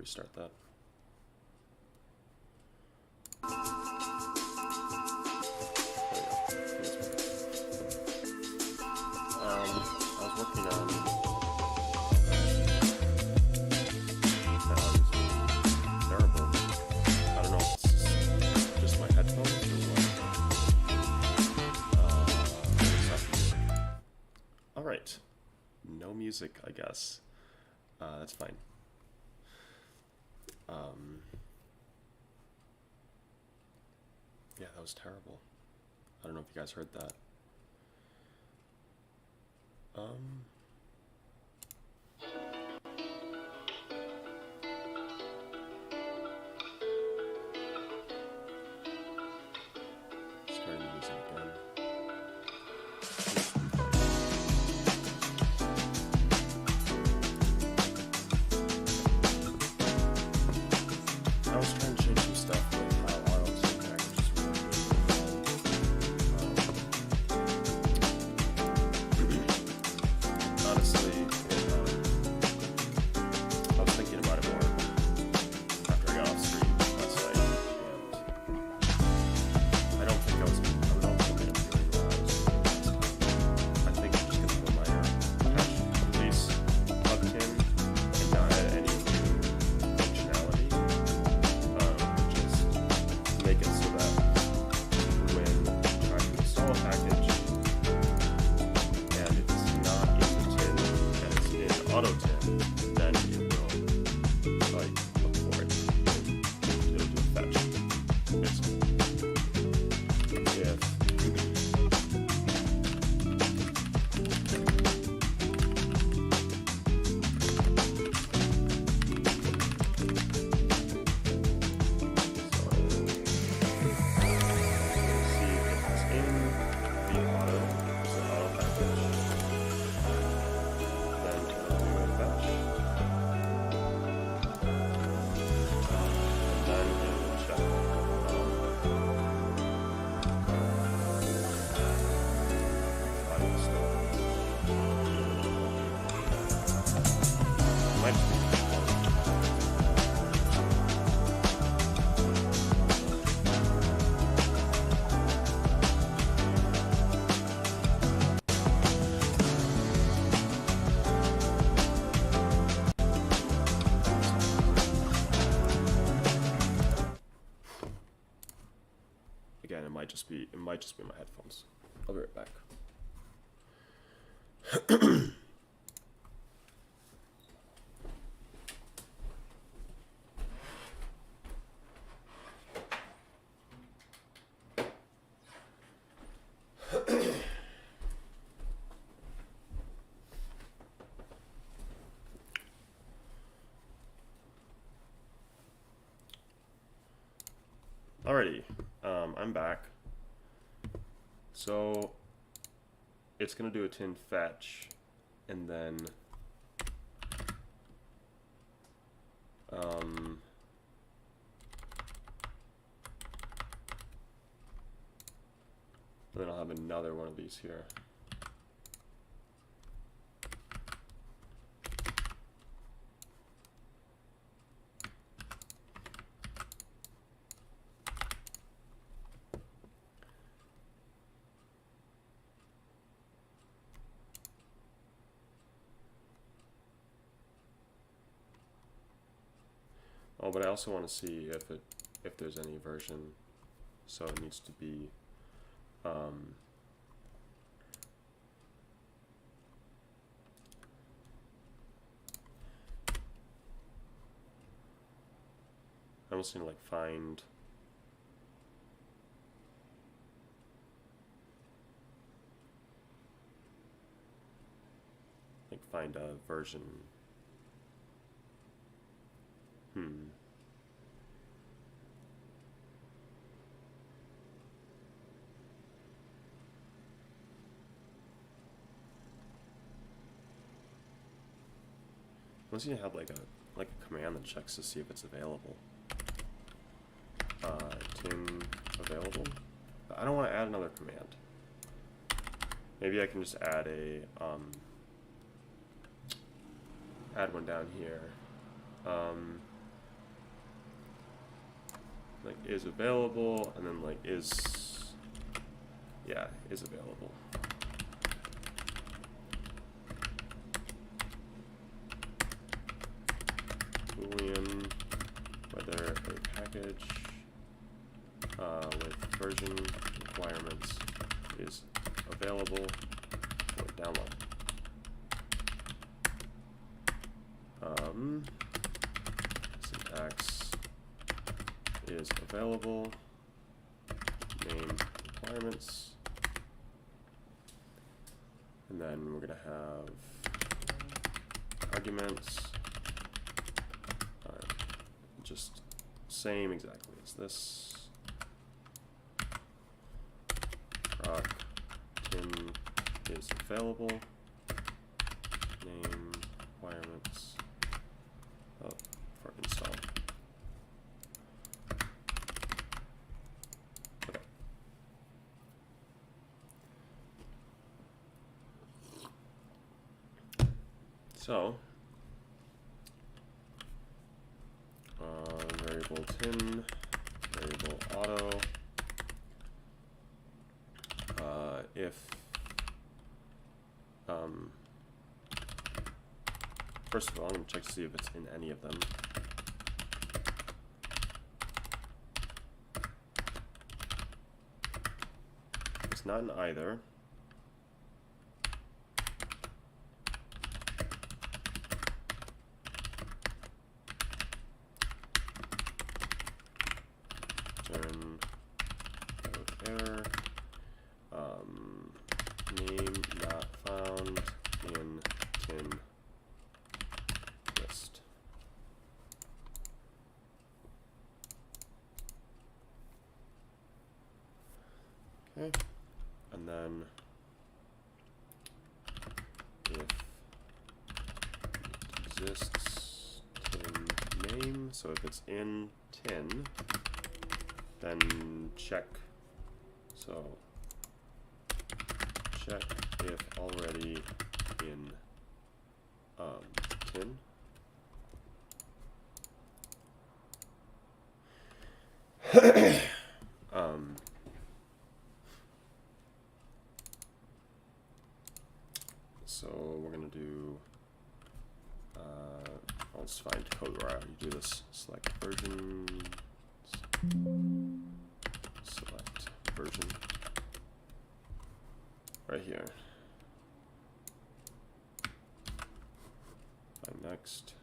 restart that. I was working on terrible. I don't know if it's just my headphones or what. Alright. No music, I guess. That's fine. Yeah, that was terrible. I don't know if you guys heard that. Starting the music again. I was trying to change some stuff with how auto-tune packages work. Honestly, I was thinking about it more after I got off stream last night, and I don't think I was going to be doing what I was doing. I think I'm just going to put minor patch release of Tim and not add any new functionality. Just make it so that when trying to install a package and it's not in tin and it's in AutoTin, then it will like look for it. It'll do a fetch. Basically. Again, it might just be my headphones. I'll be right back. Alrighty, I'm back. So it's gonna do a tin fetch, and then I'll have another one of these here. Oh, but I also want to see if there's any version, so it needs to be I almost need to like find a version. Unless you have like a command that checks to see if it's available. Tin available. I don't want to add another command. Maybe I can just add a add one down here. like is available, and then like is available. Boolean whether a package with version requirements is available for download. Syntax is available, name requirements, and then we're going to have arguments, just same exactly as this. Proc tin is available, name requirements for install. Okay. So variable tin, variable auto. If first of all, I'm going to check to see if it's in any of them. It's not in either. Return code error. Name not found in tin list. Okay, and then if it exists tin name, so if it's in tin, then check. So check if already in tin. So we're going to do, I'll just find code where I already do this. Select version, select version, right here. Find next.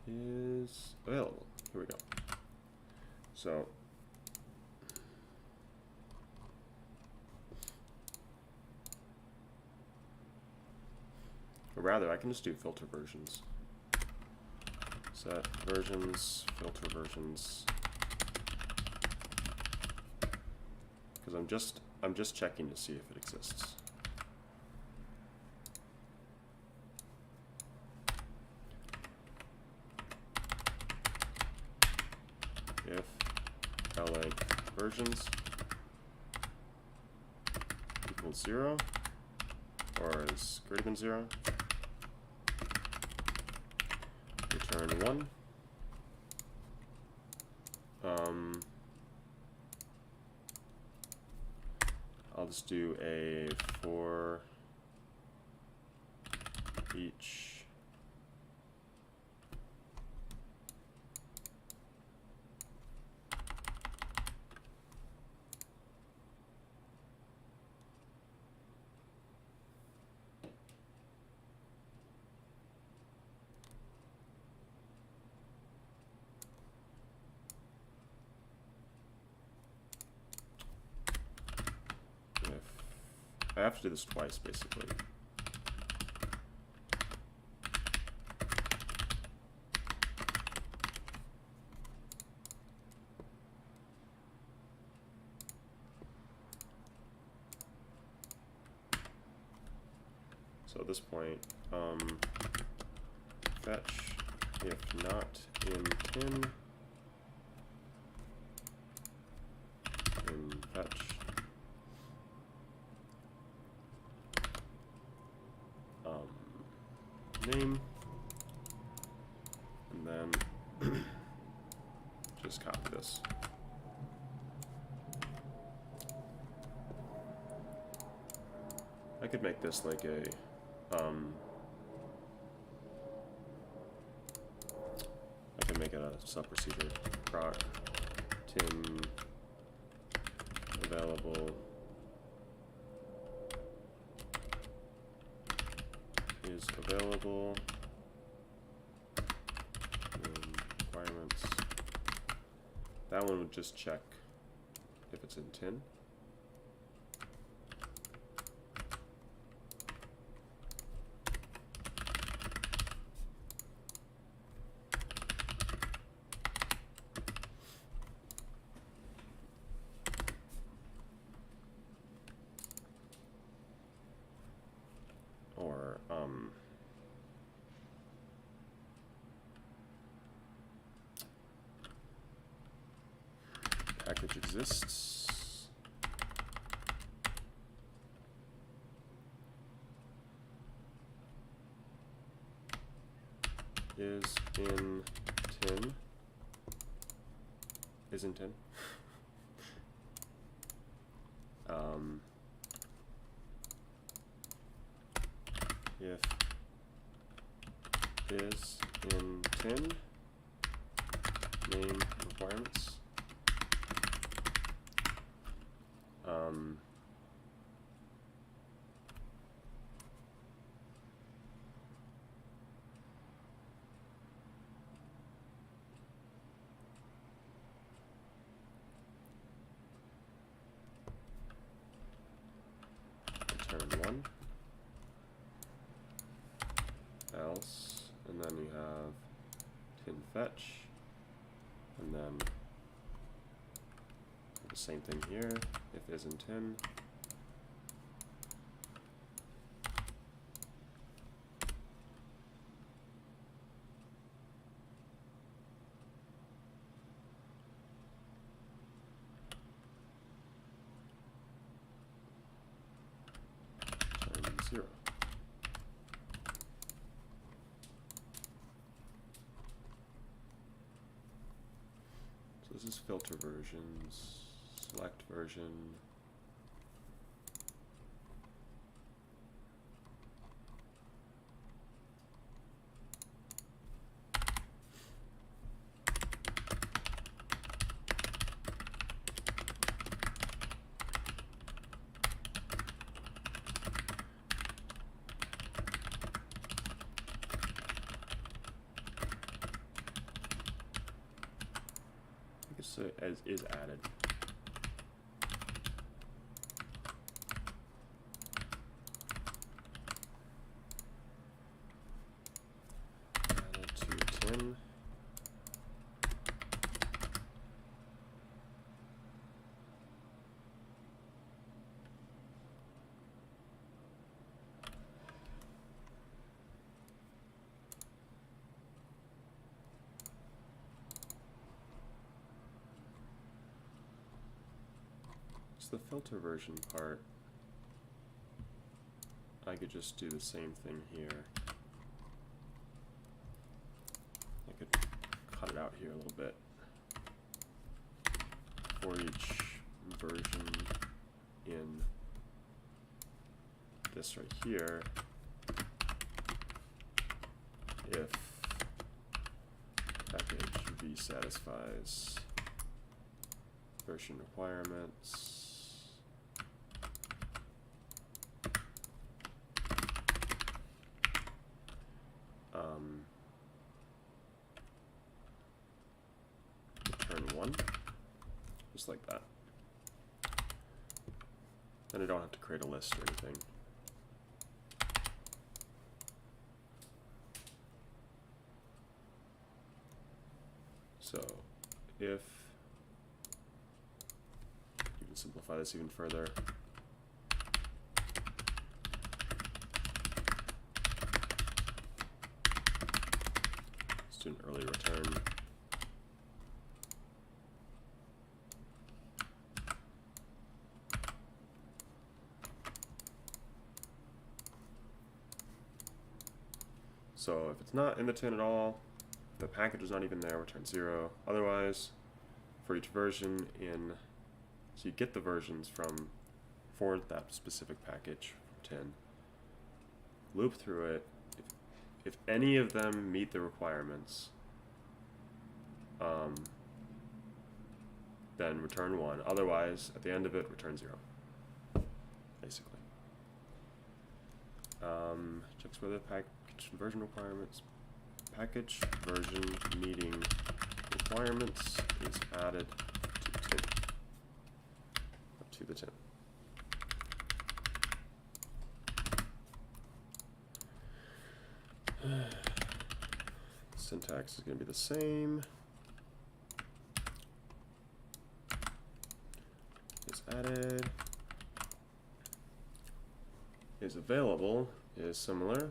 Is available. Here we go. So or rather, I can just do filter versions. Set versions, filter versions. Because I'm just checking to see if it exists. If lag versions equals 0 or is greater than 0, return 1. I'll just do a for each I have to do this twice, basically. So at this point, fetch if not in tin, in fetch name, and then just copy this. I could make this like a I can make it a sub-procedure. Proc tin available is available. Requirements. That one would just check if it's in tin. Or package exists. Is in tin. Is in tin. If is in tin, name requirements. Return 1. Else, and then you have tin fetch, and then the same thing here, if is in tin. Return 0. This is filter versions, select version. So as is added. Added to tin. The filter version part, I could just do the same thing here. I could cut it out here a little bit. For each version in this right here, if package v satisfies version requirements, return 1, just like that. Then I don't have to create a list or anything. So if you can simplify this even further, let's do an early return. So if it's not in the tin at all, the package is not even there, return 0. Otherwise, for each version in, so you get the versions for that specific package from tin, loop through it. If any of them meet the requirements, then return 1. Otherwise, at the end of it, return 0. Basically. Checks whether package version requirements, package version meeting requirements is added to tin. Up to the tin. Syntax is going to be the same. Is added. Is available is similar.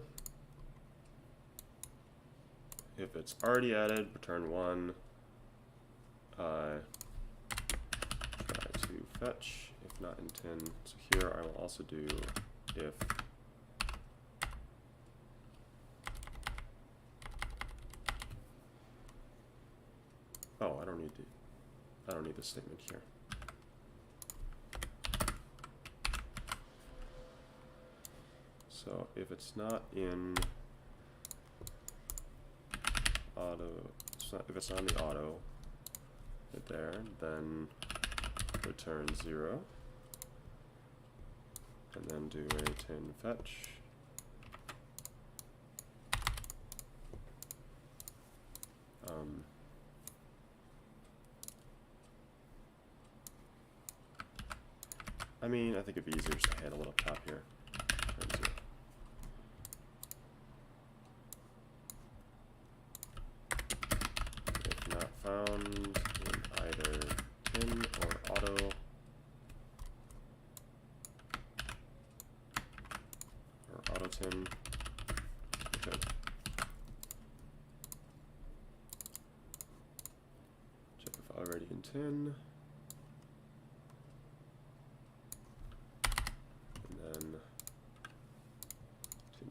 If it's already added, return 1. Try to fetch, if not in tin. So here I will also do if I don't need this statement here. So if it's not in auto, if it's on the auto right there, then return 0, and then do a tin fetch. I mean, I think it'd be easier just to handle it up top here. Return 0. If not found in either tin or auto, or auto tin, okay. Check if already in tin.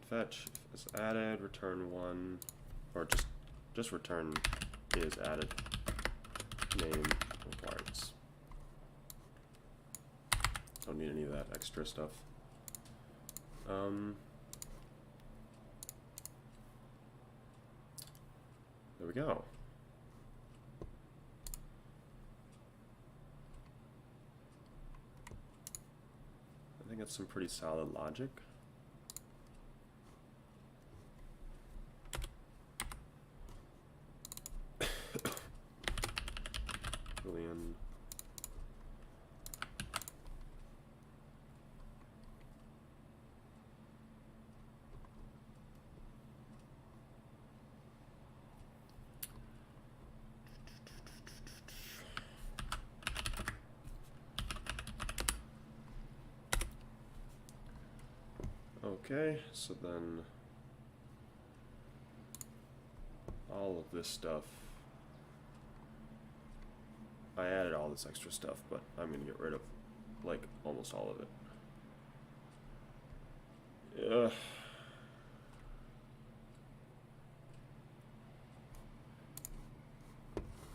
Fetch is added, return 1, or just return is added, name requires. Don't need any of that extra stuff. There we go. I think that's some pretty solid logic. Boolean. Okay, so then all of this stuff, I added all this extra stuff, but I'm going to get rid of like almost all of it. Yeah.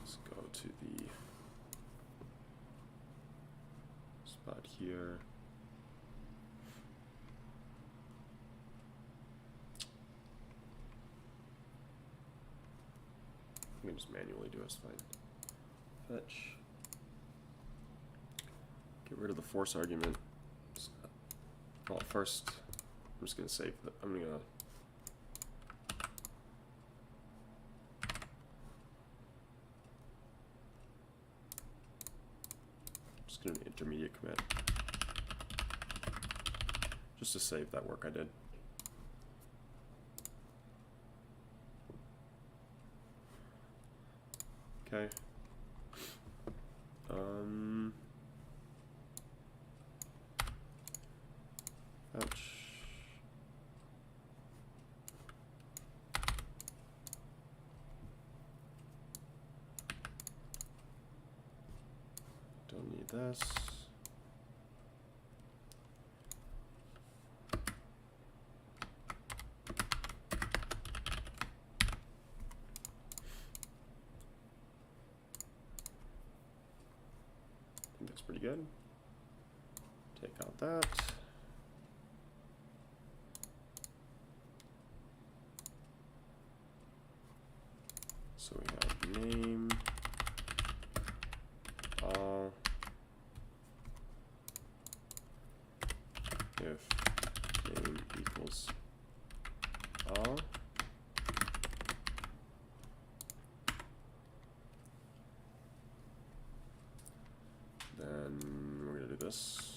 Let's go to the spot here. We can just manually do it, fine. Fetch. Get rid of the force argument. Well, first, I'm just going to save that. I'm going to do an intermediate commit just to save that work I did. Okay. Ouch. Don't need this. pretty good. Take out that. So we have name, all, if name equals all, then we're going to do this.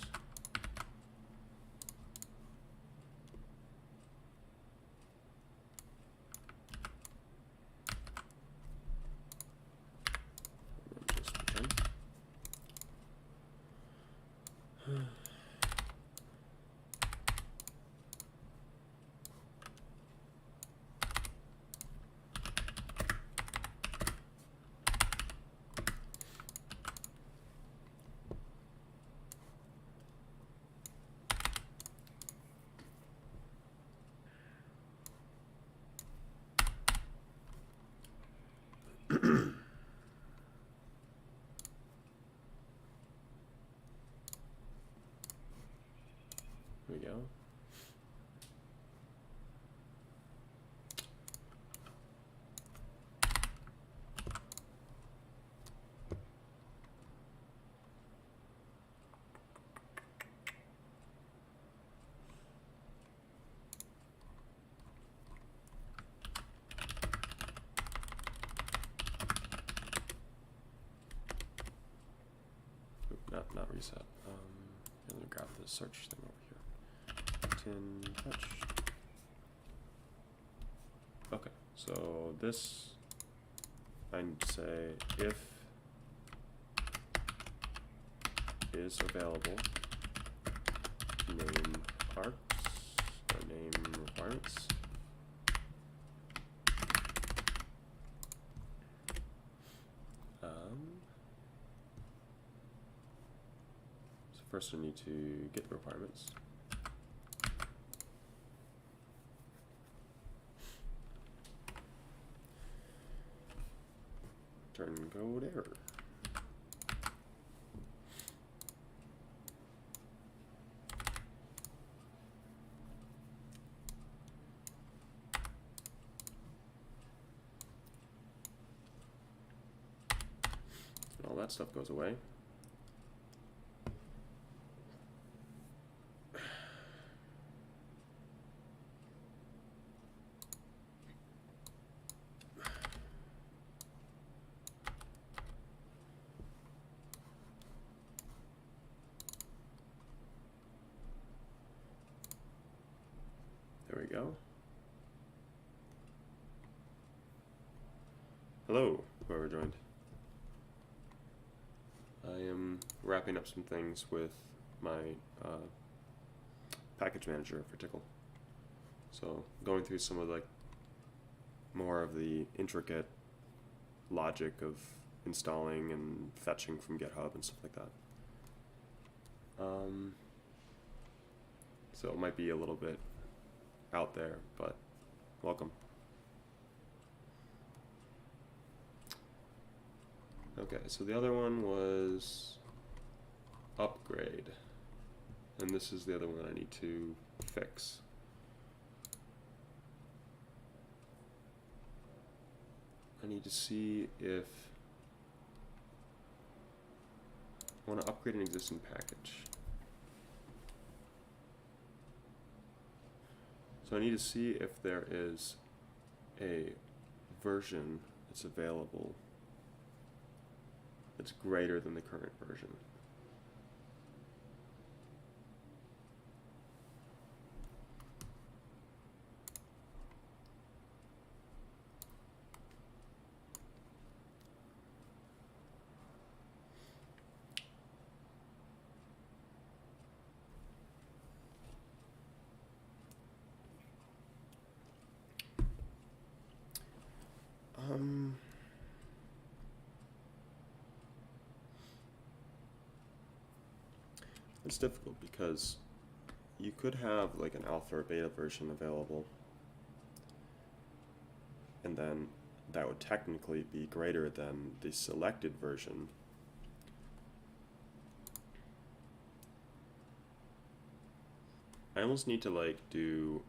There we go. Not reset. Let me grab the search thing over here. Tin touch. Okay, so this I need to say if is available, name arcs or name requirements. First, I need to get the requirements. Turn code error. And all that stuff goes away. There we go. Hello, whoever joined. I am wrapping up some things with my package manager for Tcl. So going through some of more of the intricate logic of installing and fetching from GitHub and stuff like that. So it might be a little bit out there, but welcome. Okay, so the other one was upgrade, and this is the other one that I need to fix. I need to see if I want to upgrade an existing package. So I need to see if there is a version that's available that's greater than the current version. It's difficult because you could have like an alpha or beta version available, and then that would technically be greater than the selected version. I almost need to like do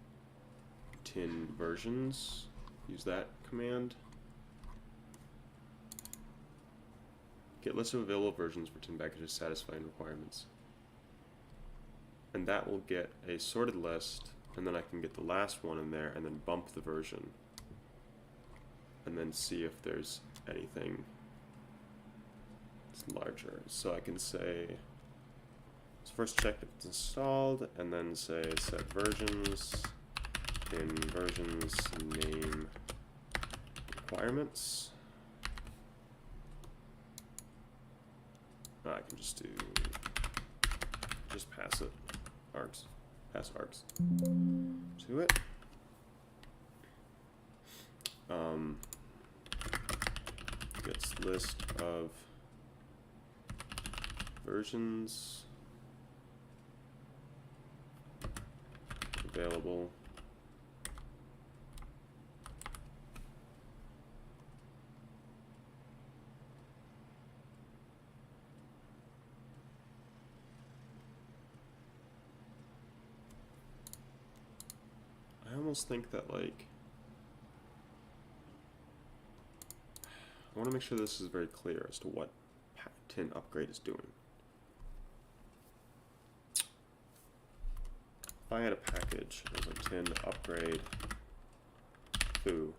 tin versions, use that command. Get list of available versions for tin packages satisfying requirements. And that will get a sorted list, and then I can get the last one in there and then bump the version. And then see if there's anything that's larger. So I can say, let's first check if it's installed, and then say set versions, in versions name requirements. I can just pass it, args, pass args to it. Gets list of versions available. I almost think that, like, I want to make sure this is very clear as to what tin upgrade is doing. If I had a package as a tin upgrade foo,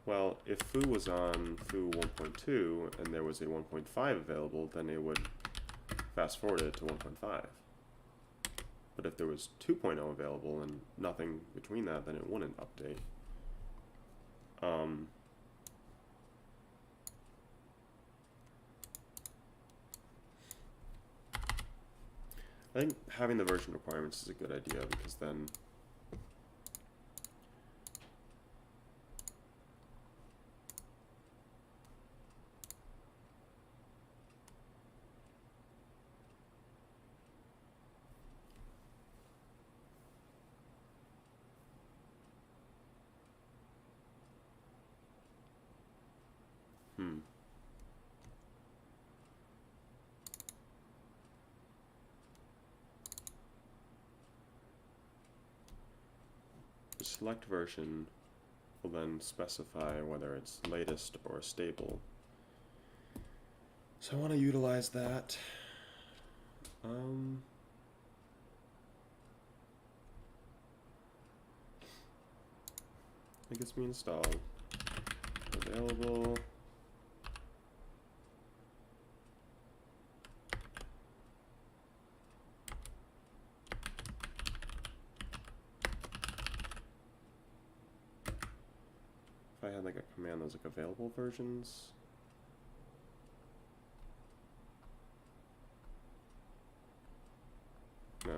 well, if foo was on foo 1.2 and there was a 1.5 available, then it would fast forward it to 1.5. But if there was 2.0 available and nothing between that, then it wouldn't update. I think having the version requirements is a good idea, because then the select version will then specify whether it's latest or stable. So I want to utilize that. It gets me installed. Available. If I had like a command that was like available versions. No.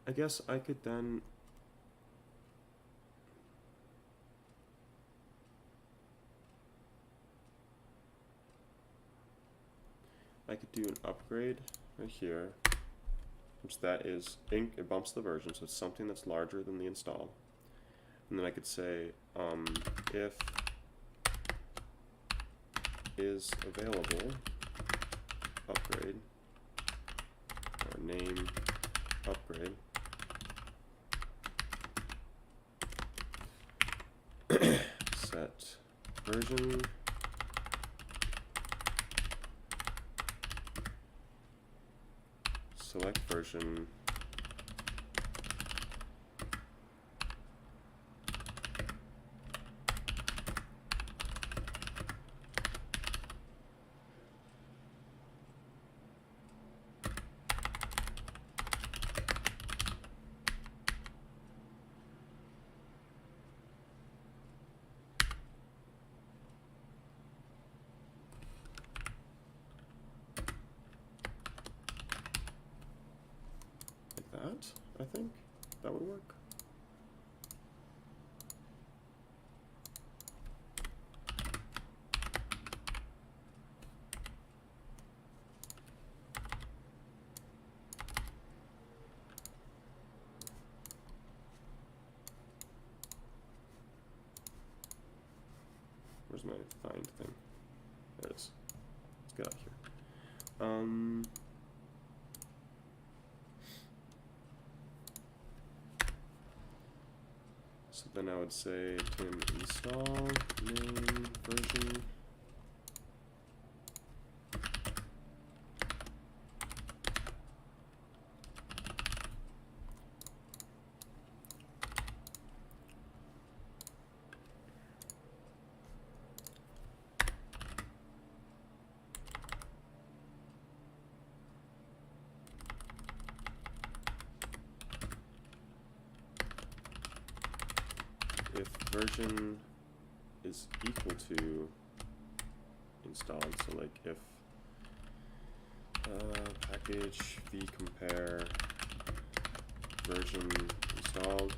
I guess I could then do an upgrade right here, which that is it bumps the version, so it's something that's larger than the install. And then I could say if is available upgrade or name upgrade. Set version select version I think that would work. Where's my find thing? There it is. Let's get out here. So then I would say tim install name version. If version is equal to installed, so like if package v compare version installed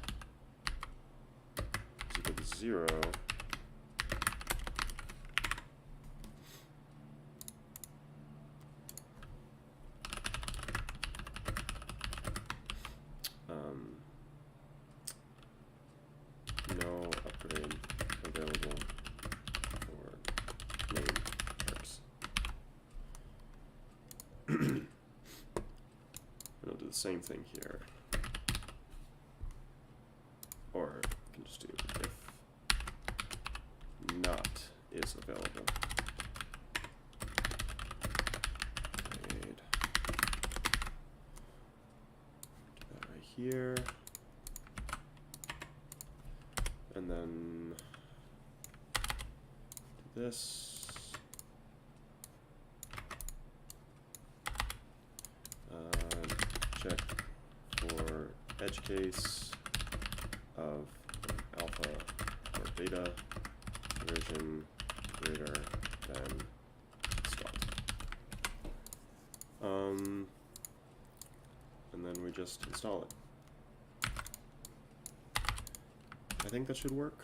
is equal to 0, no upgrade available for name types. And I'll do the same thing here. Or I can just do if not is available. Grade. Do that right here. And then do this. Check for edge case of alpha or beta version greater than start. And then we just install it. I think that should work.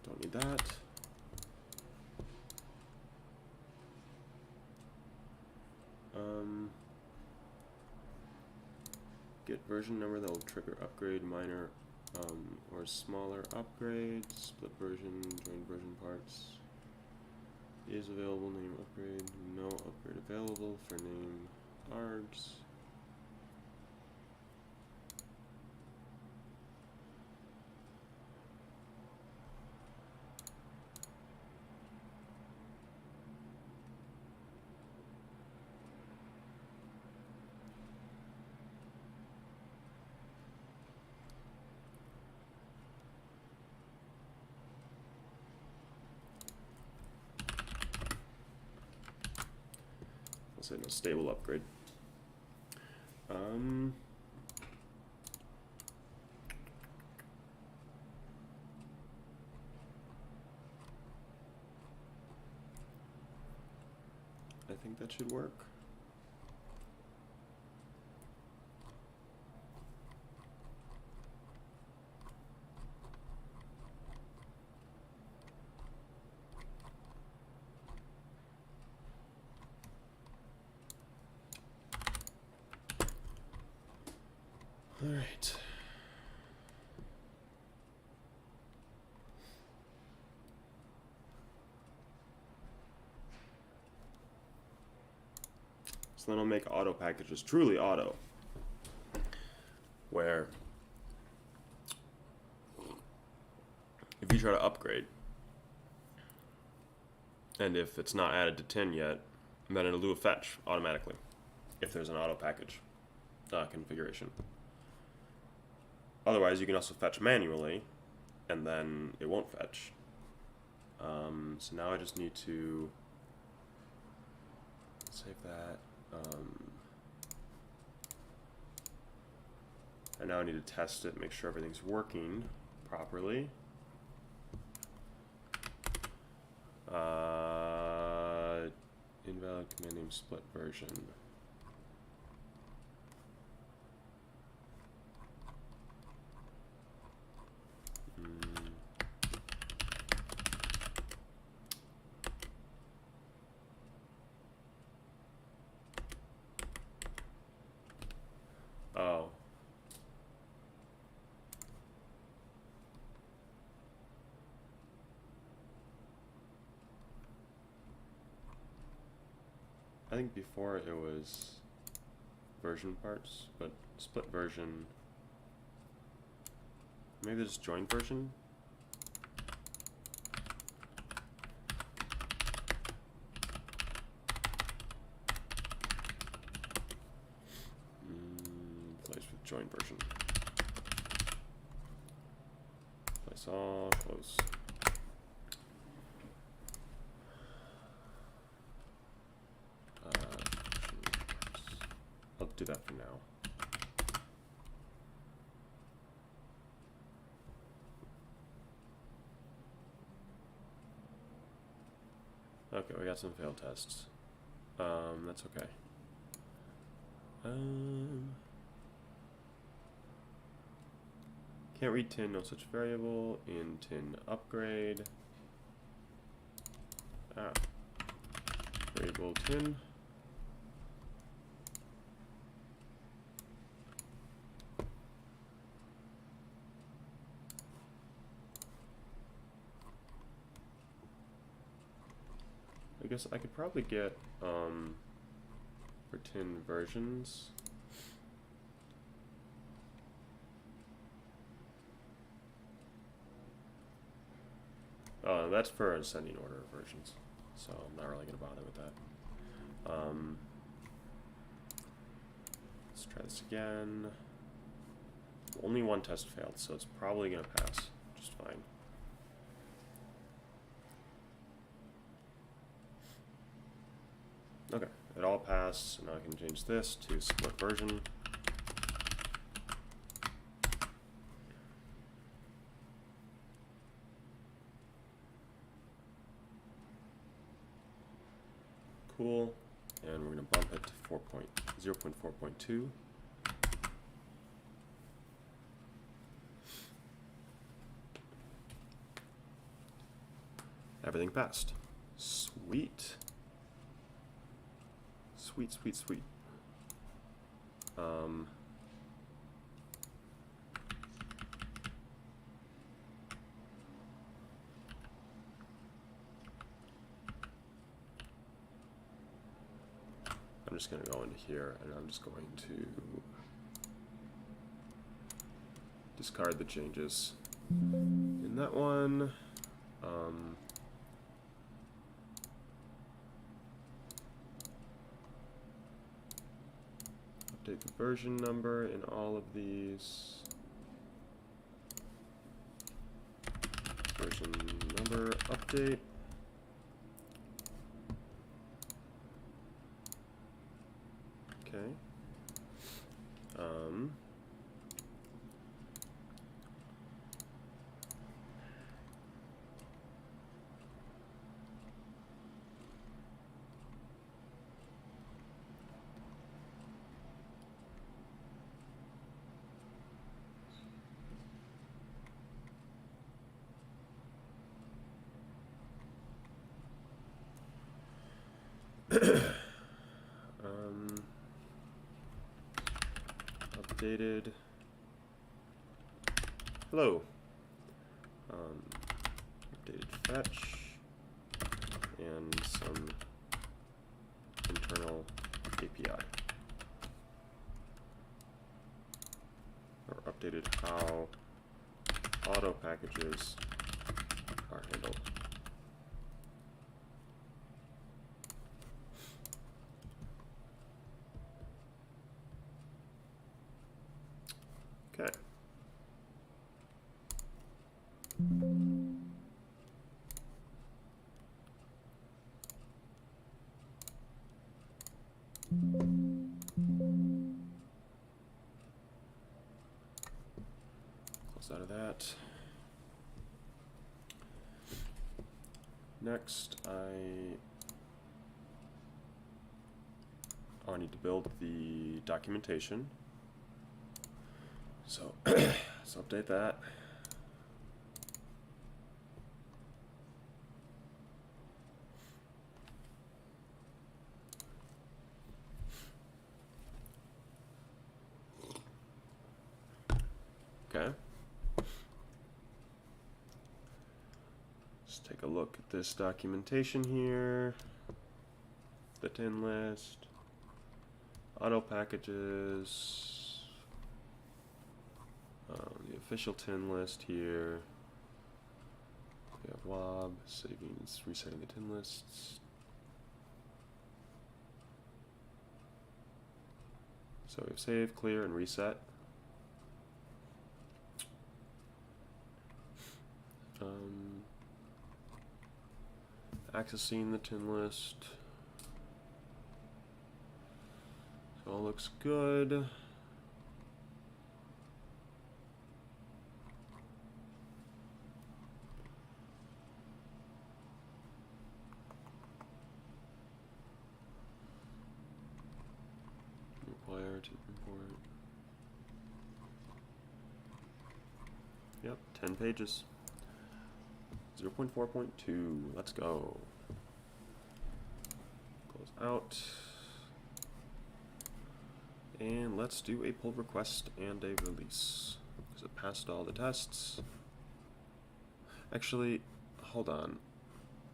Don't need that. Get version number that will trigger upgrade, minor or smaller upgrade, split version, join version parts. Is available, name upgrade, no upgrade available for name args. I'll say no stable upgrade. I think that should work. All right. So then I'll make auto packages truly auto, where if you try to upgrade, and if it's not added to 10 yet, then it'll do a fetch automatically if there's an auto package configuration. Otherwise, you can also fetch manually, and then it won't fetch. So now I just need to save that. And now I need to test it, make sure everything's working properly. Invalid command name split version. Oh. I think before it was version parts, but split version. Maybe there's joint version. Place with joint version. Place all, close. I'll do that for now. Okay, we got some failed tests. That's okay. Can't read tin, no such variable. In tin upgrade. Variable tin. I guess I could probably get for tin versions. That's for ascending order versions, so I'm not really going to bother with that. Let's try this again. Only one test failed, so it's probably going to pass just fine. Okay, it all passed, so now I can change this to split version. Cool, and we're going to bump it to 0.4.2. Everything passed. Sweet. Sweet, sweet, sweet. I'm just going to go into here and I'm just going to discard the changes in that one. Update the version number in all of these. Version number update. Okay. Updated. Hello. Updated fetch and some internal API. Or updated how auto packages are handled. Okay. Close out of that. Next, I need to build the documentation. So let's update that. Okay. Let's take a look at this documentation here. the tin list, auto packages, the official tin list here. We have wob, savings, resetting the tin lists. So we have save, clear, and reset. Accessing the tin list. So all looks good. Require to import. Yep, 10 pages. 0.4.2, let's go. Close out. And let's do a pull request and a release. Because it passed all the tests. Actually, hold on.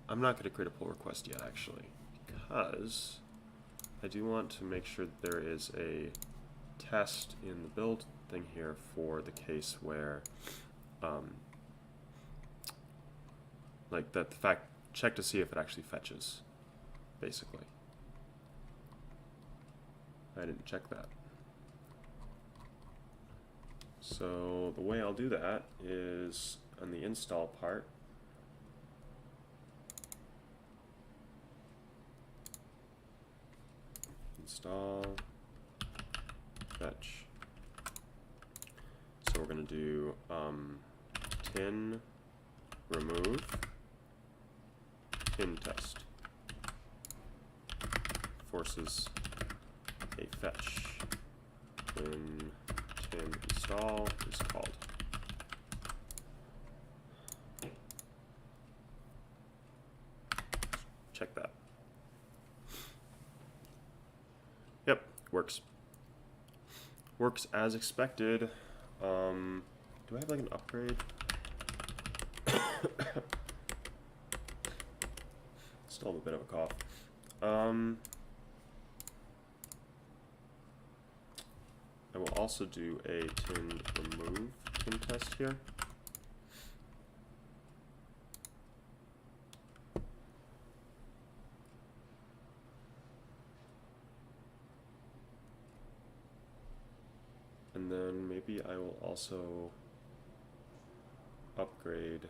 I'm not going to create a pull request yet, actually. Because I do want to make sure that there is a test in the build thing here for the case where like that the fact check to see if it actually fetches, basically. I didn't check that. So the way I'll do that is on the install part. Install fetch. So we're going to do tin remove tin test forces a fetch when tin install is called. Check that. Yep, works. Works as expected. Do I have like an upgrade? Still have a bit of a cough. I will also do a tin remove tin test here. And then maybe I will also upgrade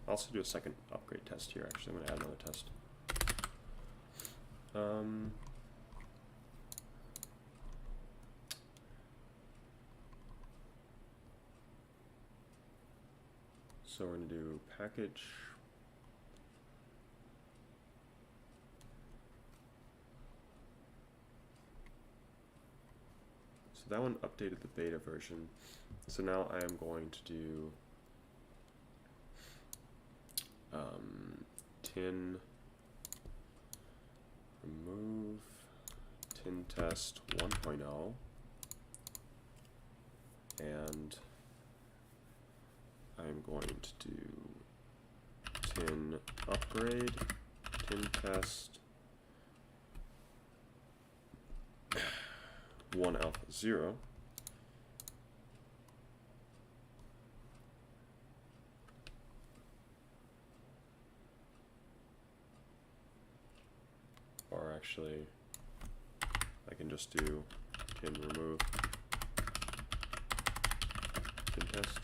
I'll also do a second upgrade test here. Actually, I'm going to add another test. So we're going to do package. So that one updated the beta version. So now I am going to do tin remove tin test 1.0 and I'm going to do tin upgrade tin test 1 alpha 0. Or actually, I can just do tin remove tin test.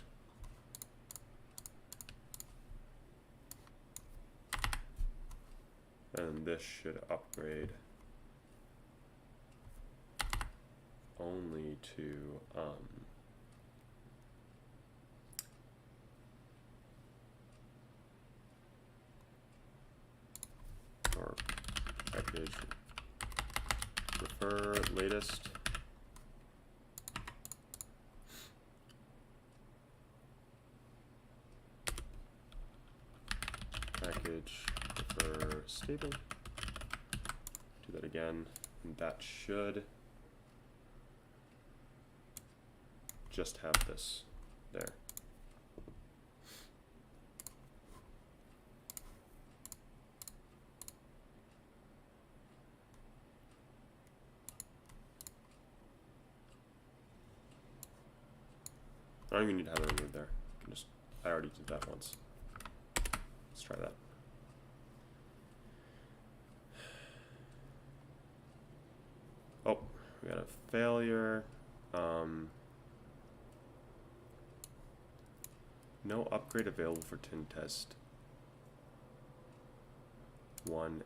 And this should upgrade only to or package refer latest package refer stable. Do that again. And that should just have this there. I don't even need to have it removed there. I already did that once. Let's try that. Oh, we got a failure. No upgrade available for tin test 1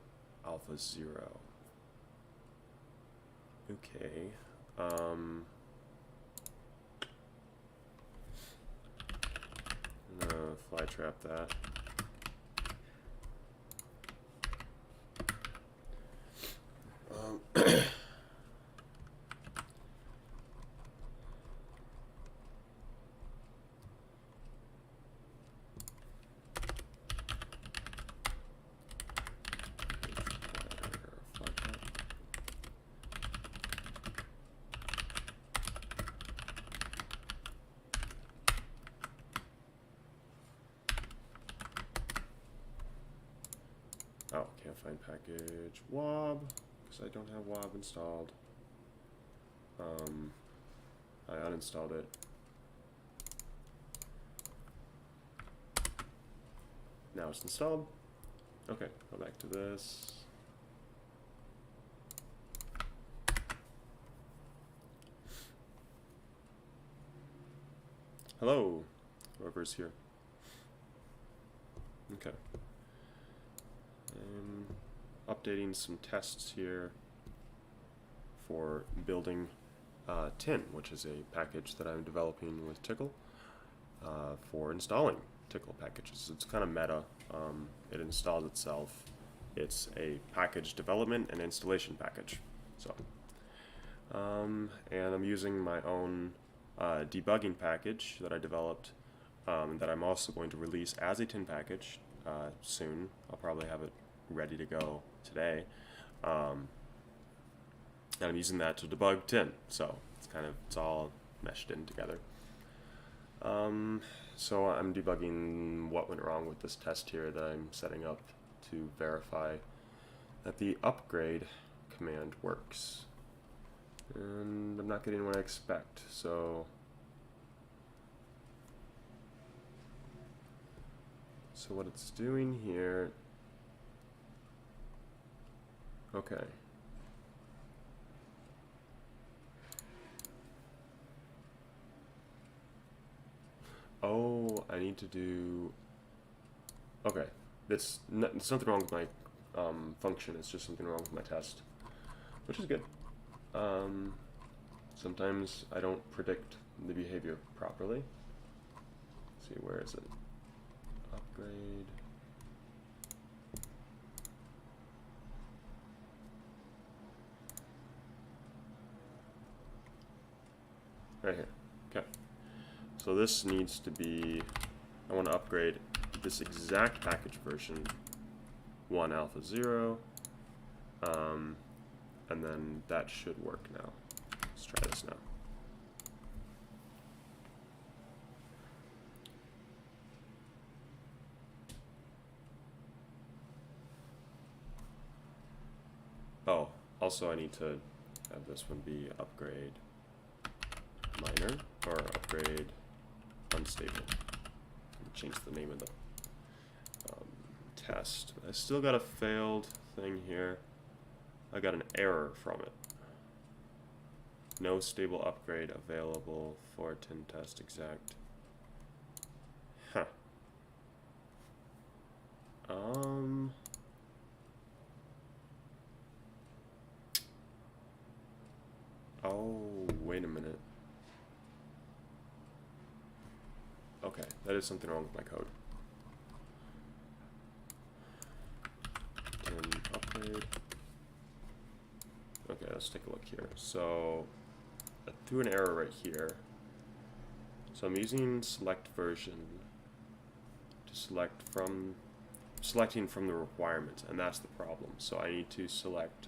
alpha 0. Okay. I'm gonna fly trap that. Oh, can't find package wob because I don't have wob installed. I uninstalled it. Now it's installed. Okay, go back to this. Hello, whoever's here. Okay. Updating some tests here for building tin, which is a package that I'm developing with Tcl for installing Tcl packages. It's kind of meta. It installs itself. It's a package development and installation package. So, and I'm using my own debugging package that I developed that I'm also going to release as a tin package soon. I'll probably have it ready to go today. And I'm using that to debug tin. So it's all meshed in together. So I'm debugging what went wrong with this test here that I'm setting up to verify that the upgrade command works. And I'm not getting what I expect, so what it's doing here, okay. Oh, I need to do, okay, there's nothing wrong with my function, it's just something wrong with my test, which is good. Sometimes I don't predict the behavior properly. Let's see, where is it? Upgrade. Right here. Okay. So this needs to be, I want to upgrade this exact package version 1 alpha 0. And then that should work now. Let's try this now. Oh, also I need to have this one be upgrade minor or upgrade unstable. Change the name of the test. I still got a failed thing here. I got an error from it. No stable upgrade available for tin test exact. Huh. Oh, wait a minute. Okay, that is something wrong with my code. Tin upgrade. Okay, let's take a look here. So, I threw an error right here. So I'm using select version to selecting from the requirements, and that's the problem. So I need to select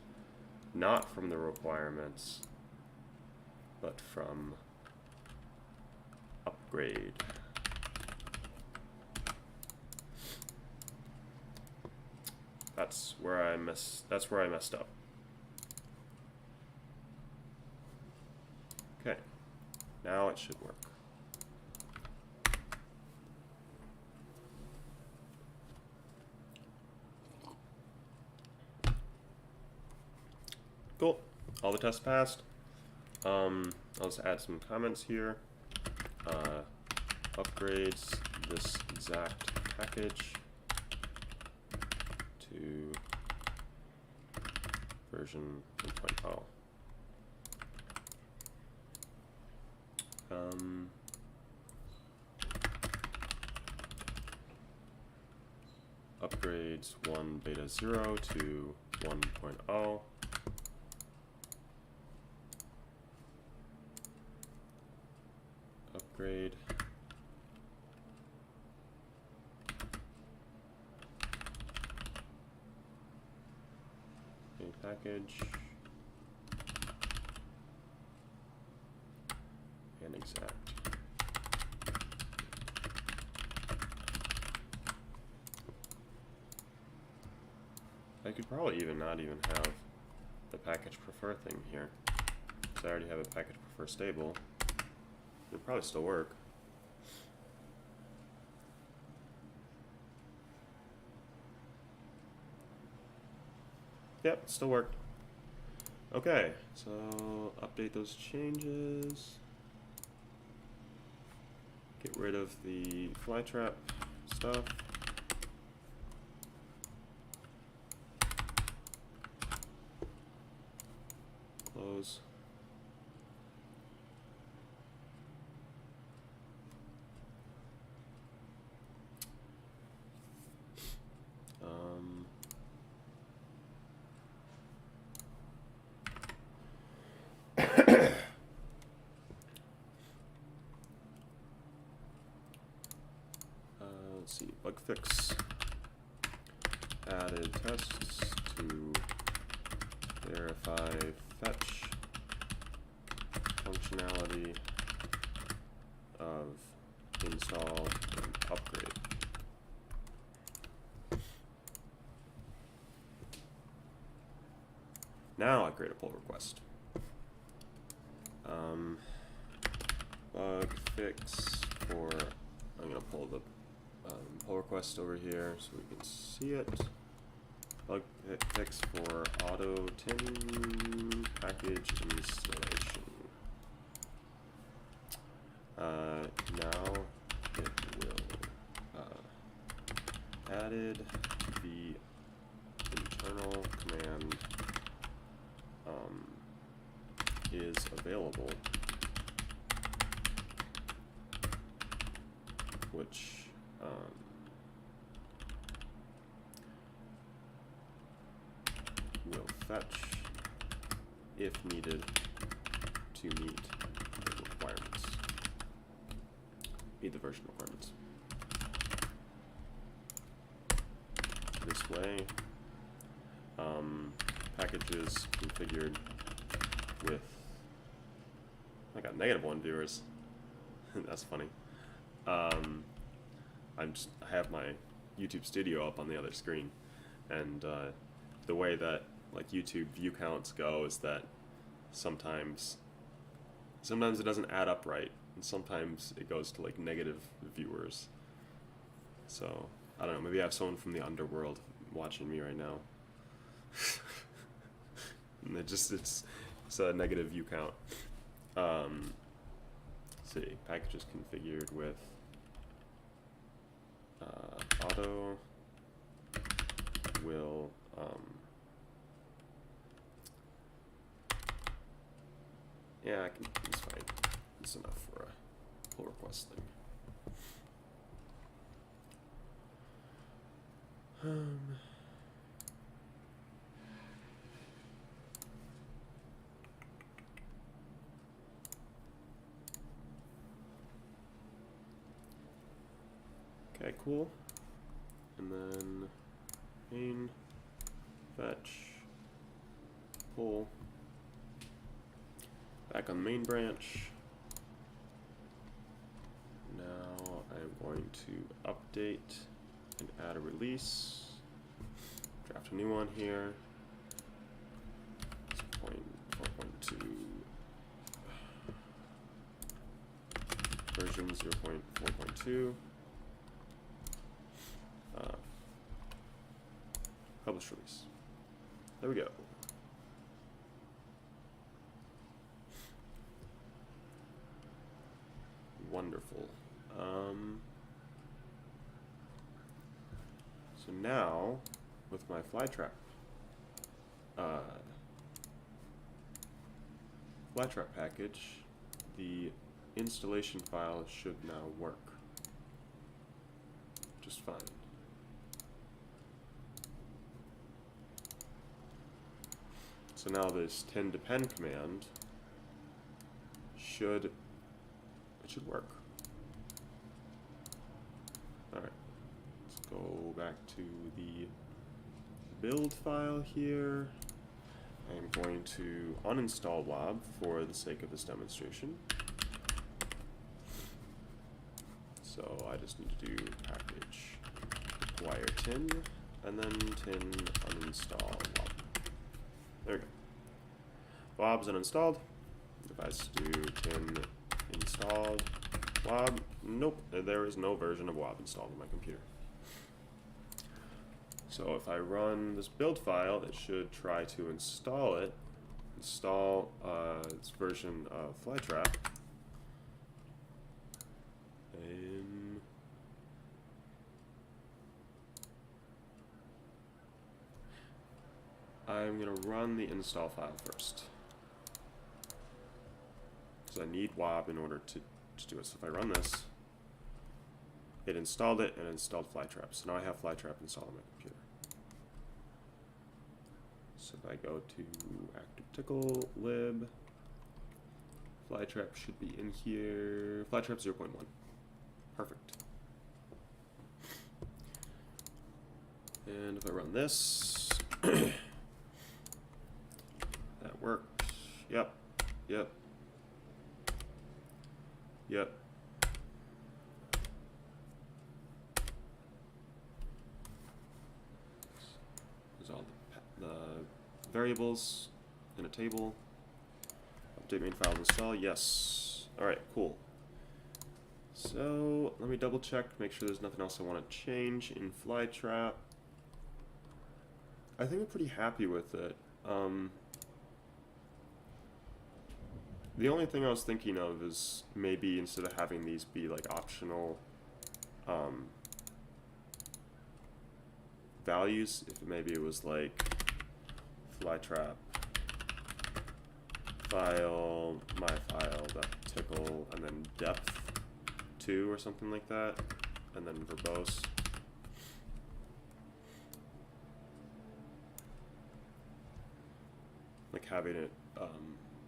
not from the requirements, but from upgrade. That's where I messed up. Okay, now it should work. Cool, all the tests passed. I'll just add some comments here. Upgrades this exact package to version 1.0. Upgrades 1 beta 0 to 1.0. Upgrade a package and exact. I could probably not even have the package prefer thing here, because I already have a package prefer stable. It'll probably still work. Yep, still worked. Okay, so update those changes. Get rid of the flytrap stuff. Close. Let's see, bug fix. Added tests to verify fetch functionality of install and upgrade. Now I create a pull request. Bug fix for, I'm going to pull the pull request over here so we can see it. Bug fix for auto tin package installation. Now it will added the internal command is available, which will fetch if needed to meet the requirements, meet the version requirements. This way, packages configured with, I got -1 viewers. That's funny. I have my YouTube Studio up on the other screen, and the way that like YouTube view counts go is that sometimes it doesn't add up right, and sometimes it goes to like negative viewers. So I don't know, maybe I have someone from the underworld watching me right now. And it's a negative view count. Let's see, packages configured with auto will yeah, it's fine. It's enough for a pull request thing. Okay, cool. And then main fetch pull. Back on the main branch. Now I'm going to update and add a release. Draft a new one here. 4.2 version 0.4.2. Publish release. There we go. Wonderful. So now, with my flytrap package, the installation file should now work just fine. So now this 10depend command should work. All right, let's go back to the build file here. I'm going to uninstall wob for the sake of this demonstration. So I just need to do package acquire tin and then tin uninstall wob. There we go. Wob's uninstalled. If I just do tin installed wob, nope, there is no version of wob installed on my computer. So if I run this build file, it should try to install it. Install its version of flytrap. I'm going to run the install file first, because I need wob in order to do it. So if I run this, it installed it and installed flytrap. So now I have flytrap installed on my computer. So if I go to active lib, flytrap should be in here. Flytrap 0.1. Perfect. And if I run this, that worked. Yep. Yep. Yep. There's all the variables in a table. Update main file install. Yes. All right. Cool. So let me double check, make sure there's nothing else I want to change in flytrap. I think I'm pretty happy with it. The only thing I was thinking of is maybe instead of having these be like optional values, if maybe it was like flytrap file, my file, .tcl, and then depth 2 or something like that, and then verbose. Like having it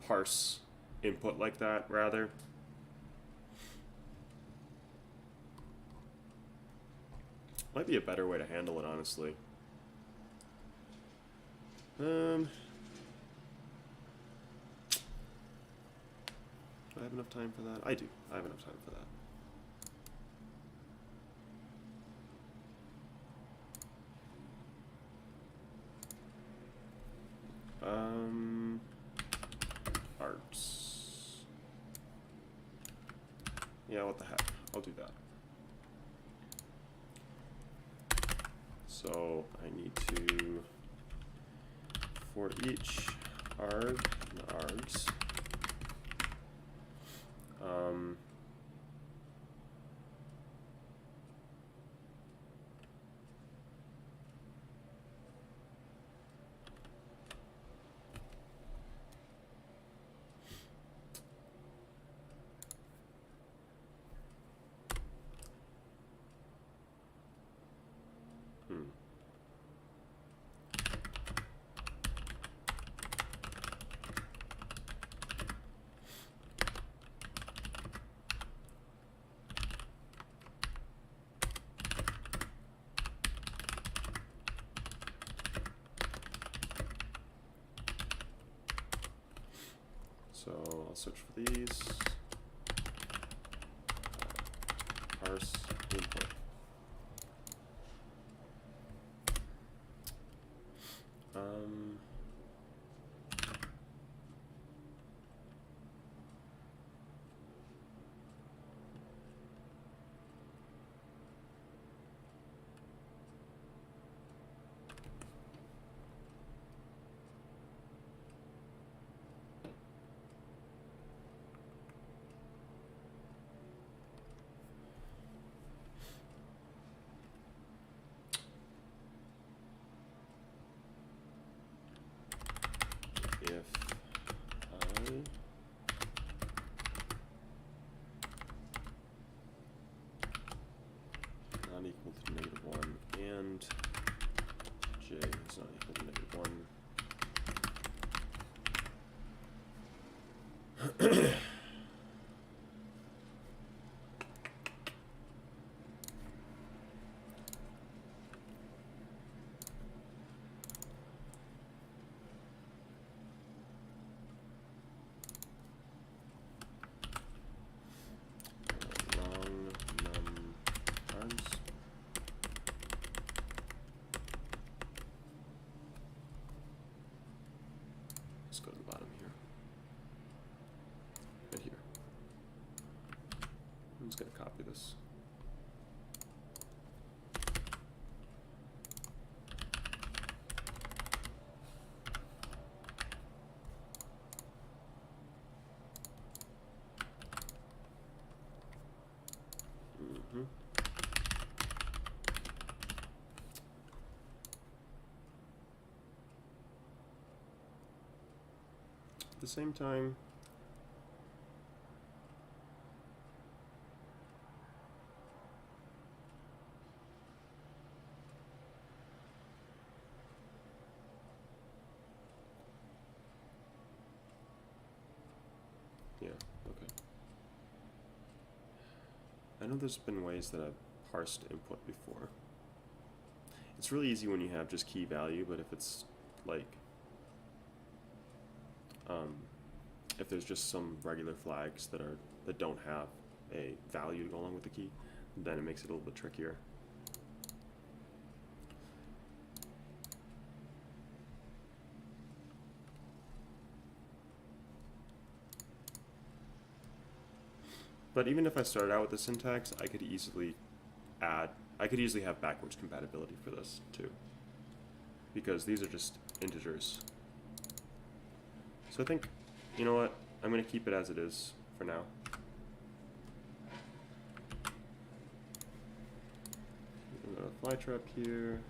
parse input like that, rather. Might be a better way to handle it, honestly. Do I have enough time for that? I do. I have enough time for that. Arts. Yeah, what the heck? I'll do that. So I need to, for each arg and args, I'll search for these. Parse input. If I not equal to -1 and j is not equal to -1, long num arms. Let's go to the bottom here. Right here. I'm just going to copy this. At the same time, yeah, okay. I know there's been ways that I've parsed input before. It's really easy when you have just key value, but if it's like, if there's just some regular flags that don't have a value to go along with the key, then it makes it a little bit trickier. But even if I started out with the syntax, I could easily have backwards compatibility for this too, because these are just integers. So I think, you know what, I'm going to keep it as it is for now. I'm going to flytrap here.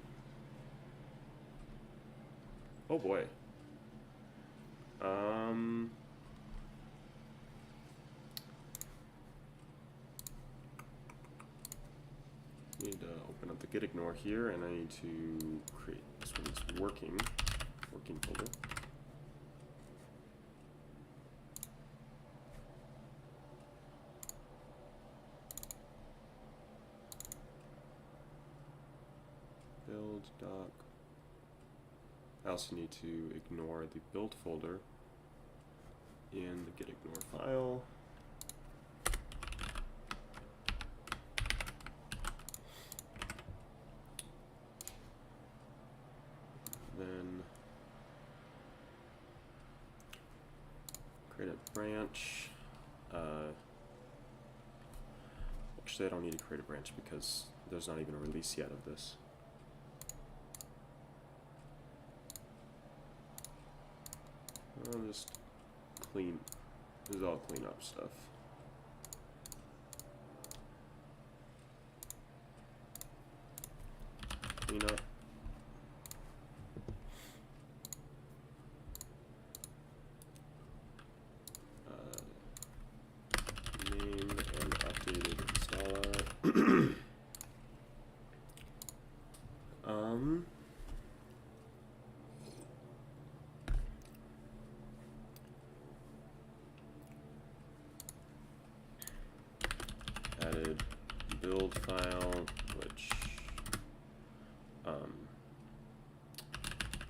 Oh boy. Need to open up the gitignore here, and I need to create this one's working folder. Build doc. I also need to ignore the build folder in the gitignore file. Then create a branch. Actually, I don't need to create a branch because there's not even a release yet of this. I'll just clean. This is all clean up stuff. Clean up. Name and updated installer. Added build file, which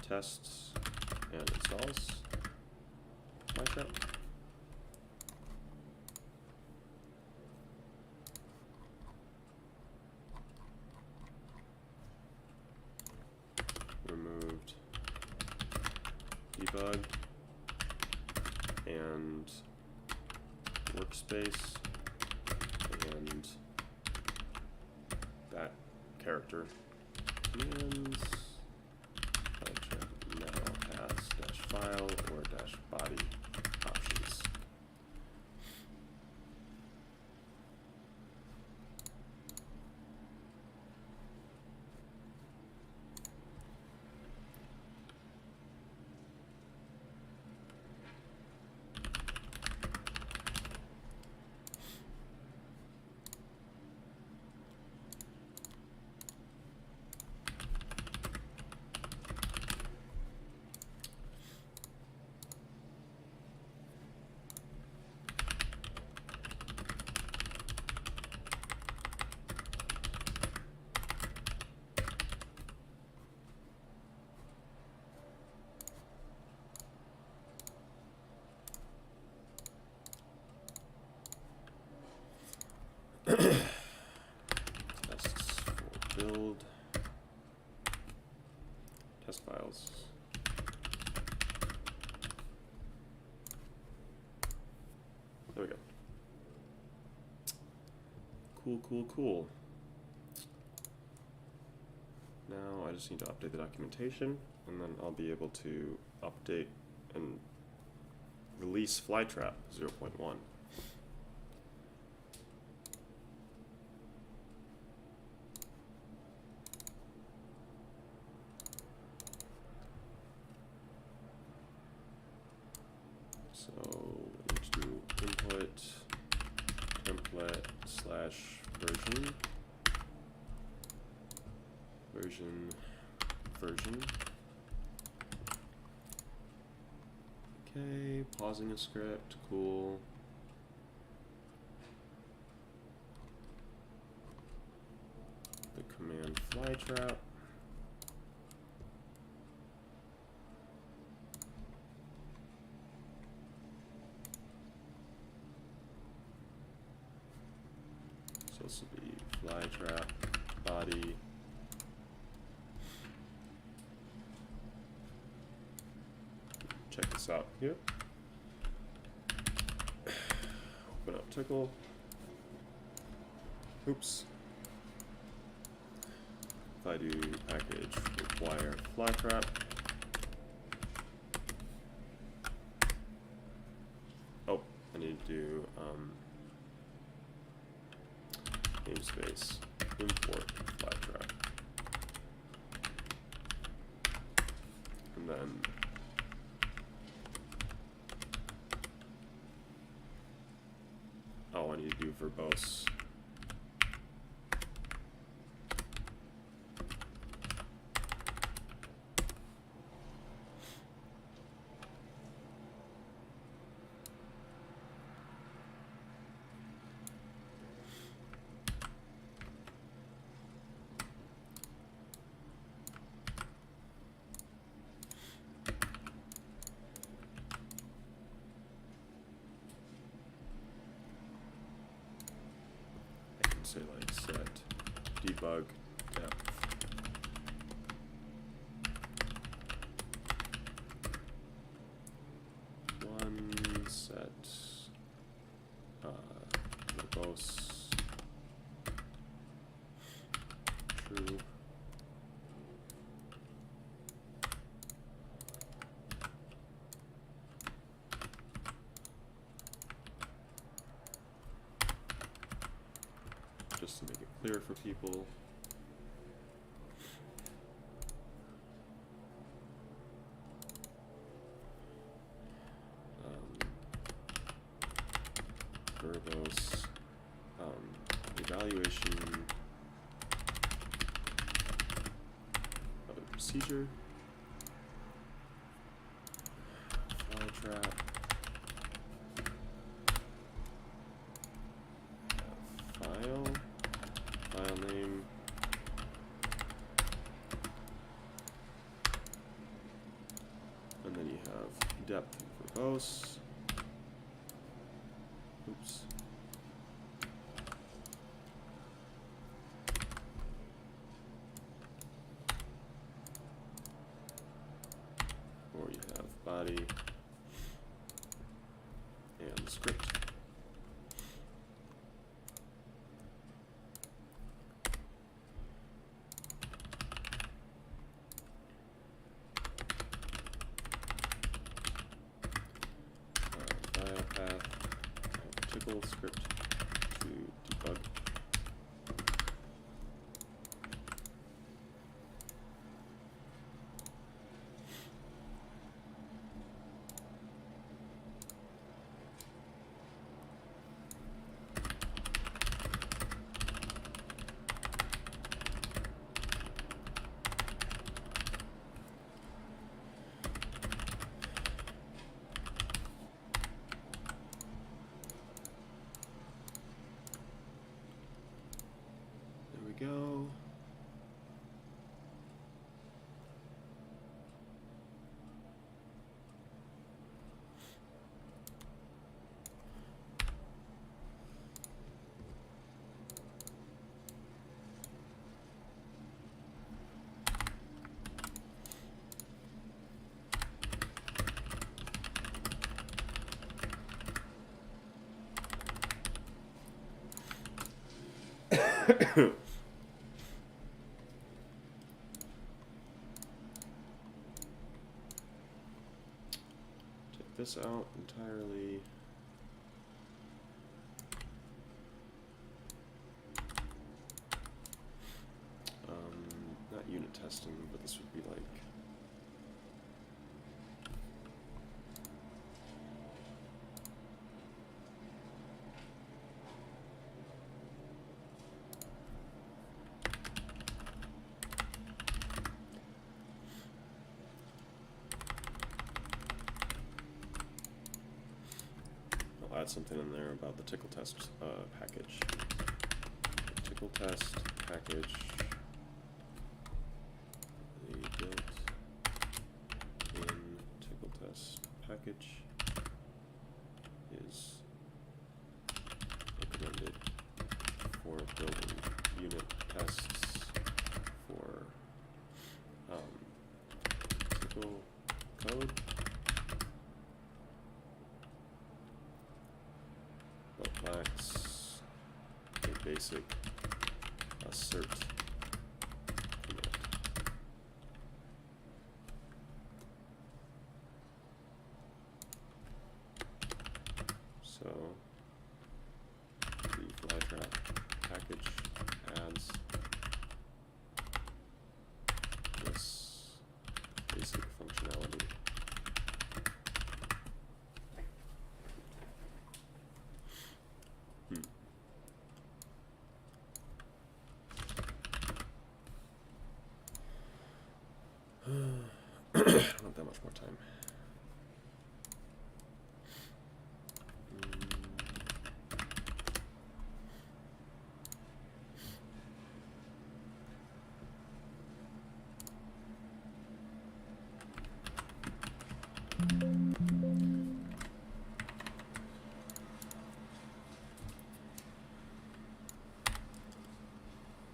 tests and installs Flytrap. workspace, and that character commands now has dash file or dash body options. Tests for build, test files. There we go. Cool, cool, cool. Now I just need to update the documentation, and then I'll be able to update and release Flytrap 0.1. So we need to do input template slash version. Okay, pausing a script, cool. The command flytrap. So this will be flytrap body. Check this out here. Open up Tcl. Oops. If I do package require flytrap. Oh, I need to do namespace import flytrap. And then I need to do verbose. Say like set debug depth. One set verbose true. Just to make it clear for people. Verbose evaluation of a procedure. Flytrap. File name. And then you have depth verbose. Oops. Or you have body and script. Tcl script to debug. Go. Take this out entirely. Not unit testing, but this would be like I'll add something in there about the Tcl test package. Tcl test package. The built in Tcl test package is recommended for building unit tests for Tcl code. But lacks a basic assert command. So the flytrap package adds this basic functionality. I don't have that much more time.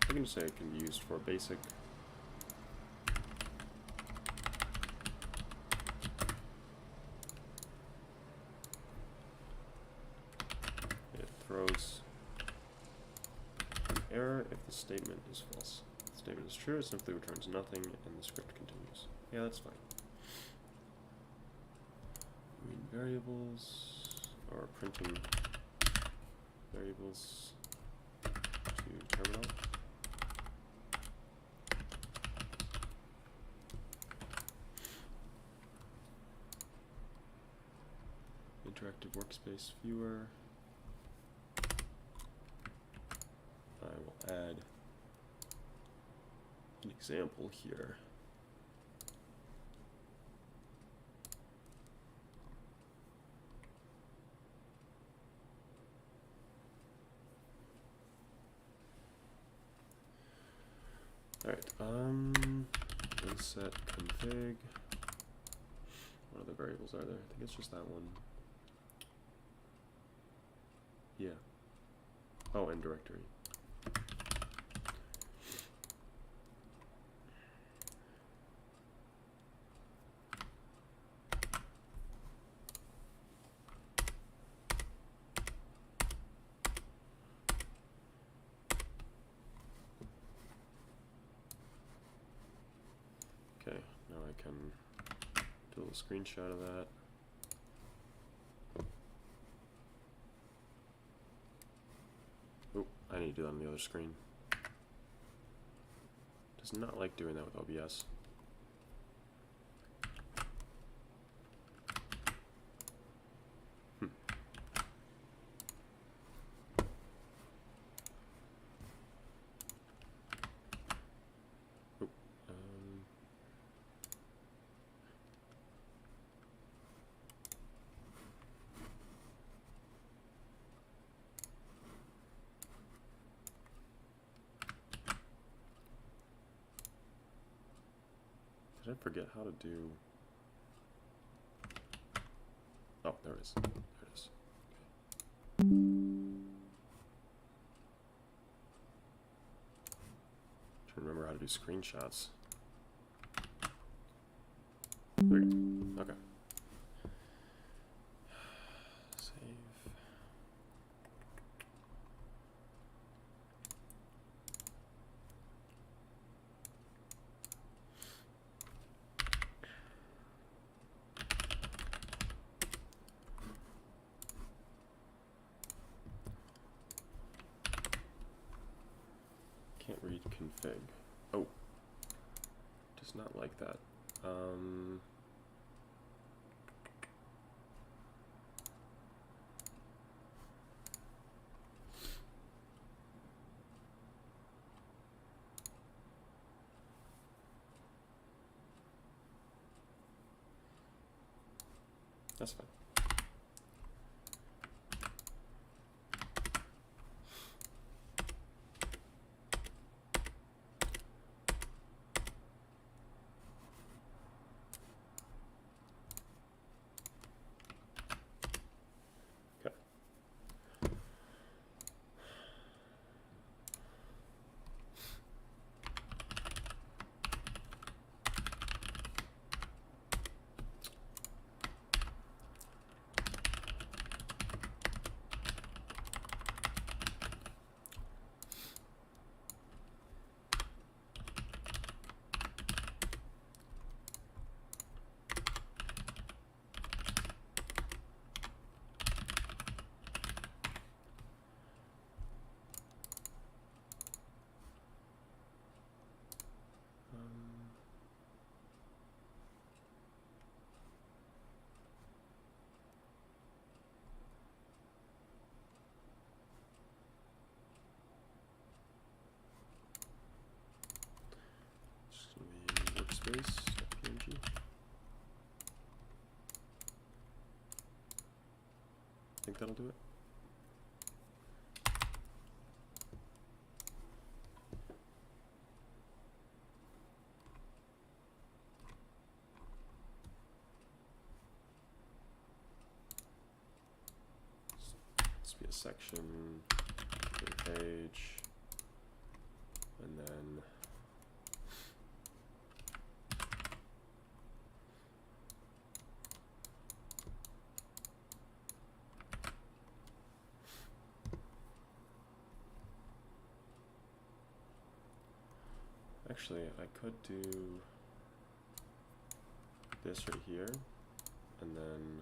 I can just say it can be used for basic. It throws an error if the statement is false. If the statement is true, it simply returns nothing and the script continues. Yeah, that's fine. I mean, variables, or printing variables to terminal. Interactive workspace viewer. I will add an example here. All right, set config. What other variables are there? I think it's just that one. Yeah. Oh, and directory. Okay, now I can do a little screenshot of that. I need to do that on the other screen. Does not like doing that with OBS. Did I forget how to do... Oh, there it is. There it is. Okay. Trying to remember how to do screenshots. There we go. Okay. Save. Can't read config. Oh, does not like that. That's fine. Workspace.png. Think that'll do it. This be a section, a page, and then actually, I could do this right here, and then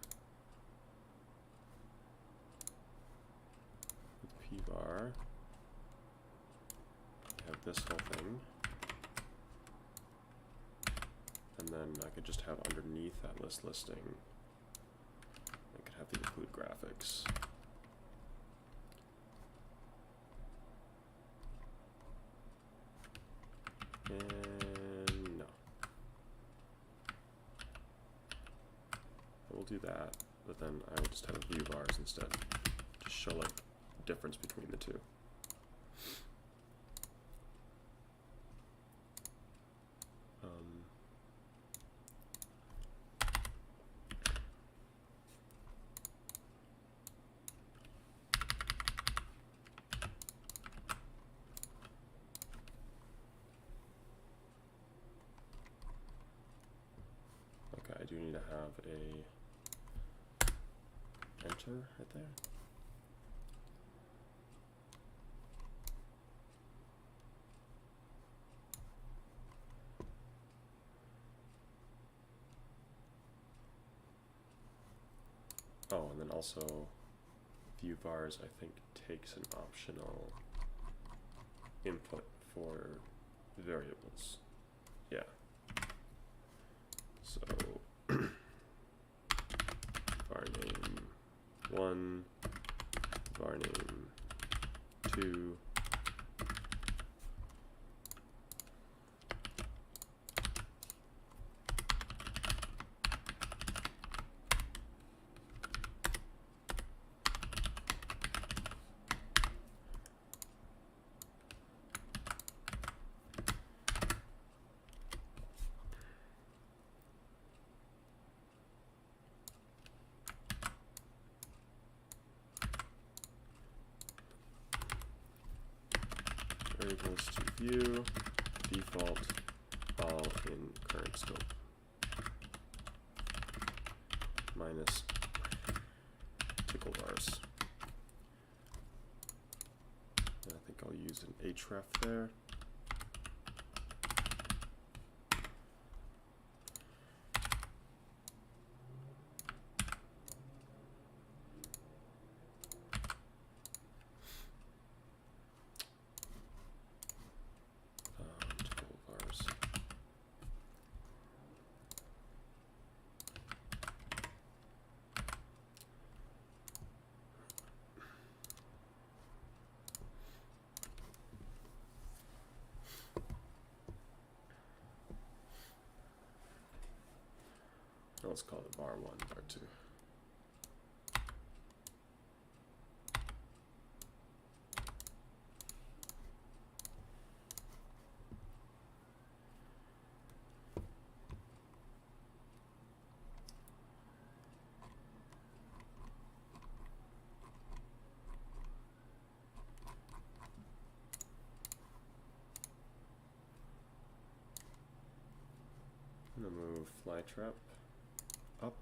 with p-bar, I have this whole thing, and then I could just have underneath that list listing, I could have the include graphics. And no. I will do that, but then I will just have view bars instead. Just show like difference between the two. I do need to have a enter right there. Oh, and then also view bars I think takes an optional input for variables. Yeah. So var name 1, var name 2, variables to view, default, all in current scope, minus tickle vars. And I think I'll use an href there. Tickle vars. Let's call it var 1, var 2. I'm going to move flytrap up.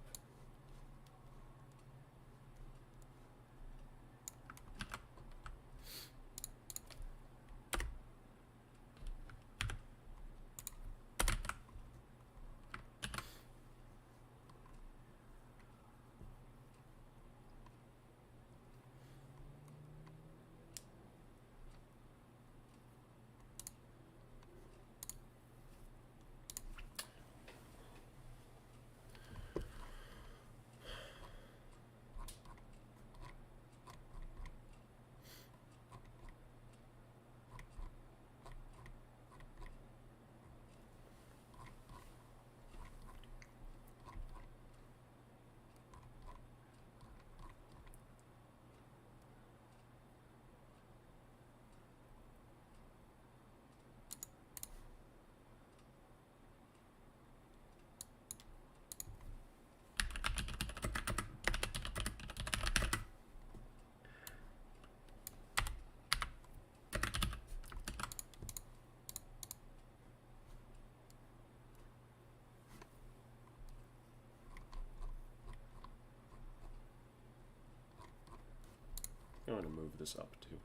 I want to move this up too.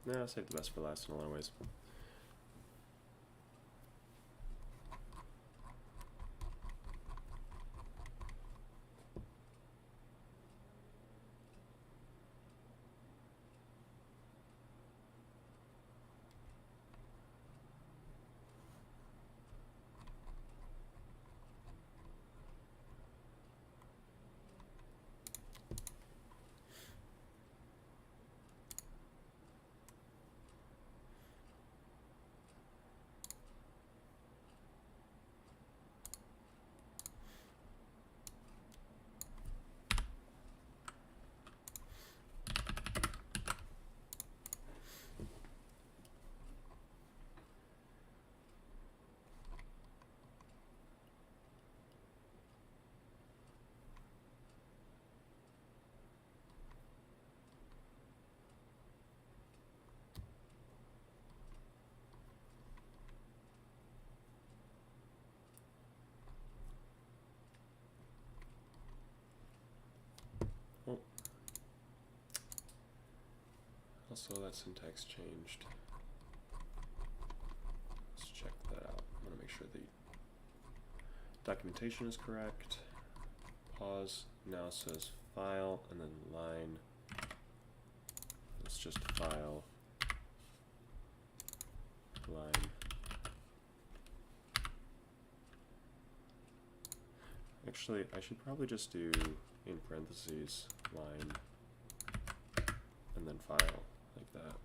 Nah, I'll save the best for last in a lot of ways. Also, that syntax changed. Let's check that out. I'm going to make sure the documentation is correct. Pause now says file and then line. It's just file, line. Actually, I should probably just do in parentheses line and then file like that.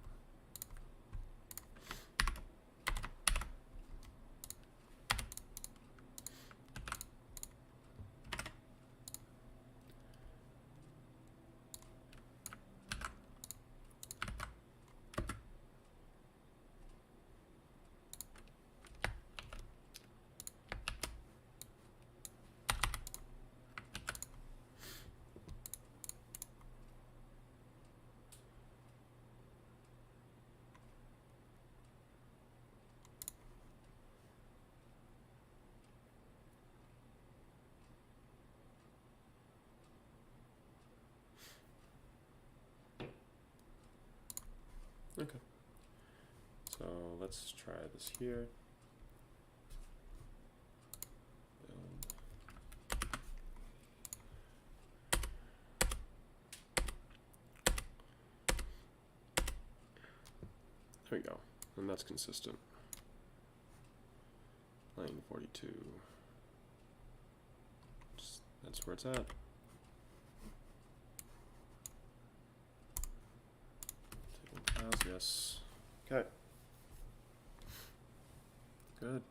Okay, so let's try this here. Build. There we go, and that's consistent. Line 42. That's where it's at. Yes. Okay. Good.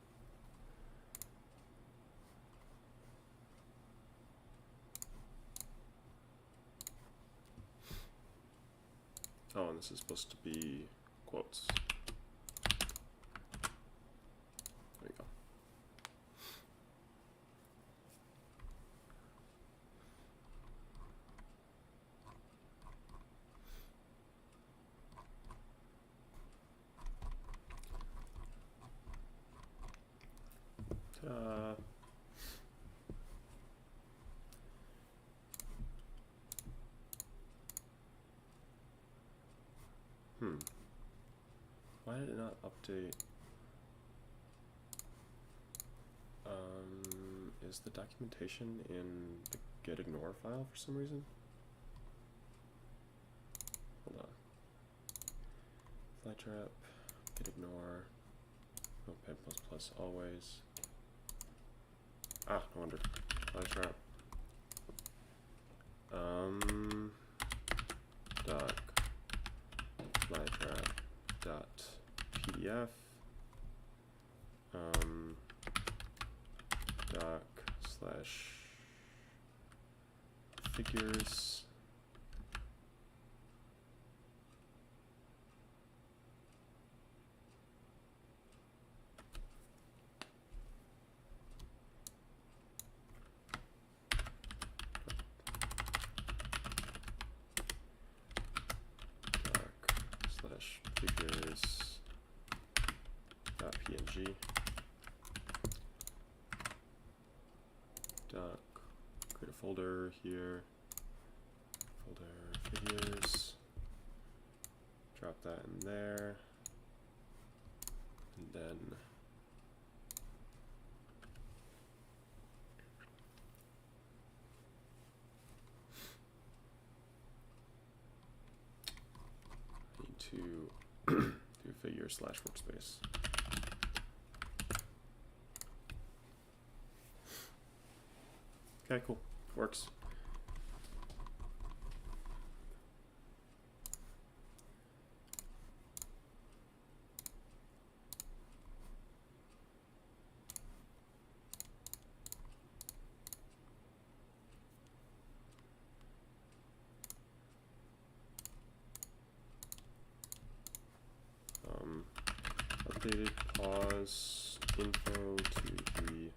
Oh, and this is supposed to be quotes. There you go. Ta-da. Why did it not update? Is the documentation in the get ignore file for some reason? Hold on. Flytrap, get ignore, notepad++ always. Ah, no wonder. Flytrap. Doc flytrap dot PDF. Doc slash figures. Figures .png doc, create a folder here, folder figures, drop that in there, and then I need to do figure slash workspace. Okay, cool. Works. Updated pause info to be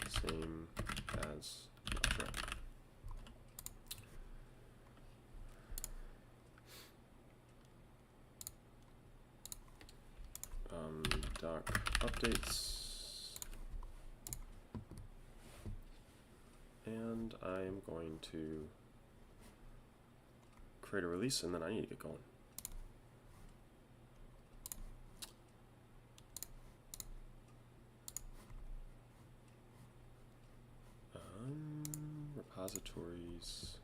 the same as doc updates, and I'm going to create a release and then I need to get going. repositories.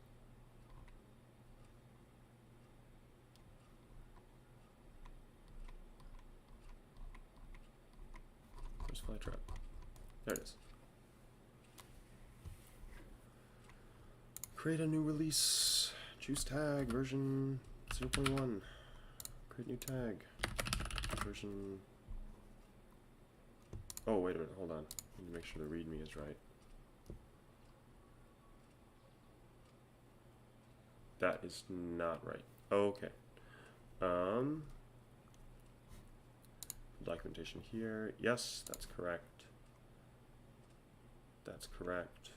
Where's Flytrap? There it is. Create a new release. Choose tag version 0.1. Create new tag. Version. Oh, wait a minute. Hold on. I need to make sure the README is right. That is not right. Okay. Documentation here. Yes, that's correct. That's correct.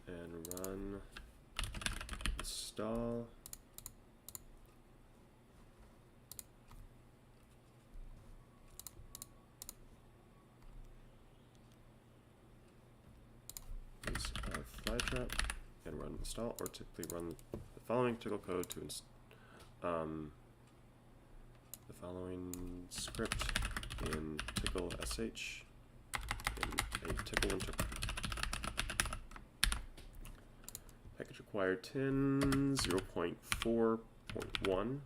And run install. Use Flytrap and run install, or typically run the following technical code to the following script in Tcl sh in a Tcl interpreter. Package required 10 0.4.1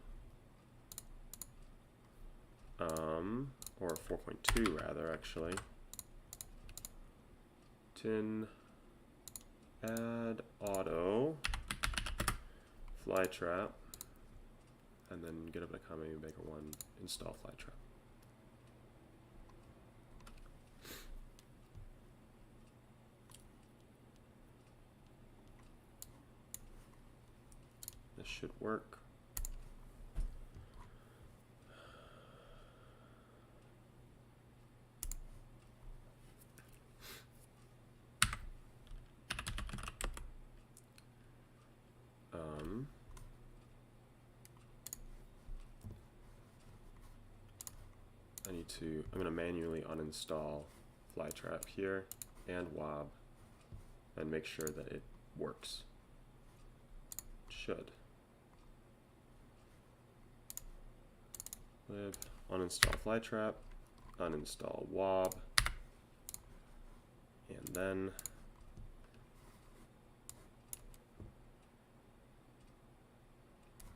or 4.2 rather, actually. 10 add auto Flytrap, and then get up to comment maker 1 install Flytrap. This should work. I'm going to manually uninstall Flytrap here and wob and make sure that it works. It should. Lib, uninstall Flytrap, uninstall wob, and then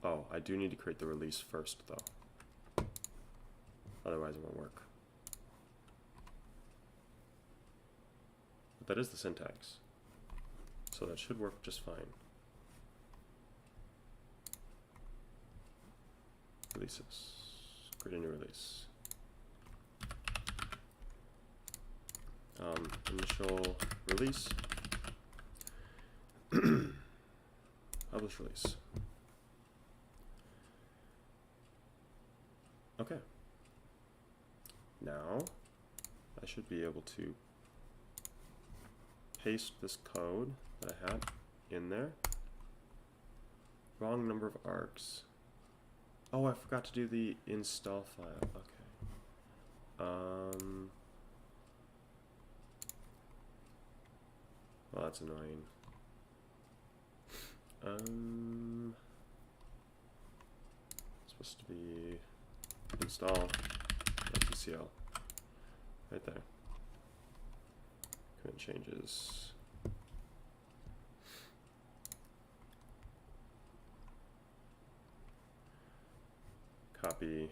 oh, I do need to create the release first though. Otherwise it won't work. But that is the syntax. So that should work just fine. Releases. Create a new release. Initial release. Publish release. Okay. Now, I should be able to paste this code that I had in there. Wrong number of args. Oh, I forgot to do the install file. Okay. Well, that's annoying. It's supposed to be install Tcl. Right there. Commit changes. Copy.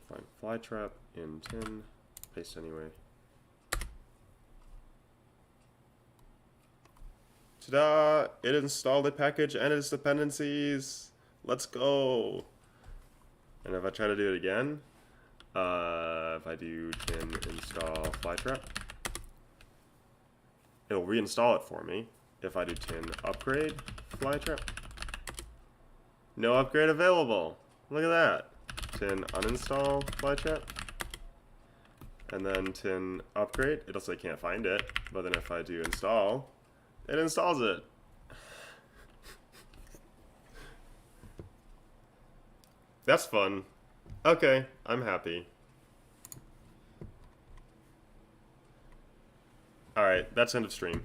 Find Flytrap in 10. Paste anyway. Ta-da! It installed a package and its dependencies. Let's go. And if I try to do it again, if I do tin install Flytrap, it'll reinstall it for me. If I do tin upgrade Flytrap, no upgrade available. Look at that. Tin uninstall Flytrap, and then tin upgrade, it'll say can't find it. But then if I do install, it installs it. That's fun. Okay, I'm happy. Alright, that's end of stream.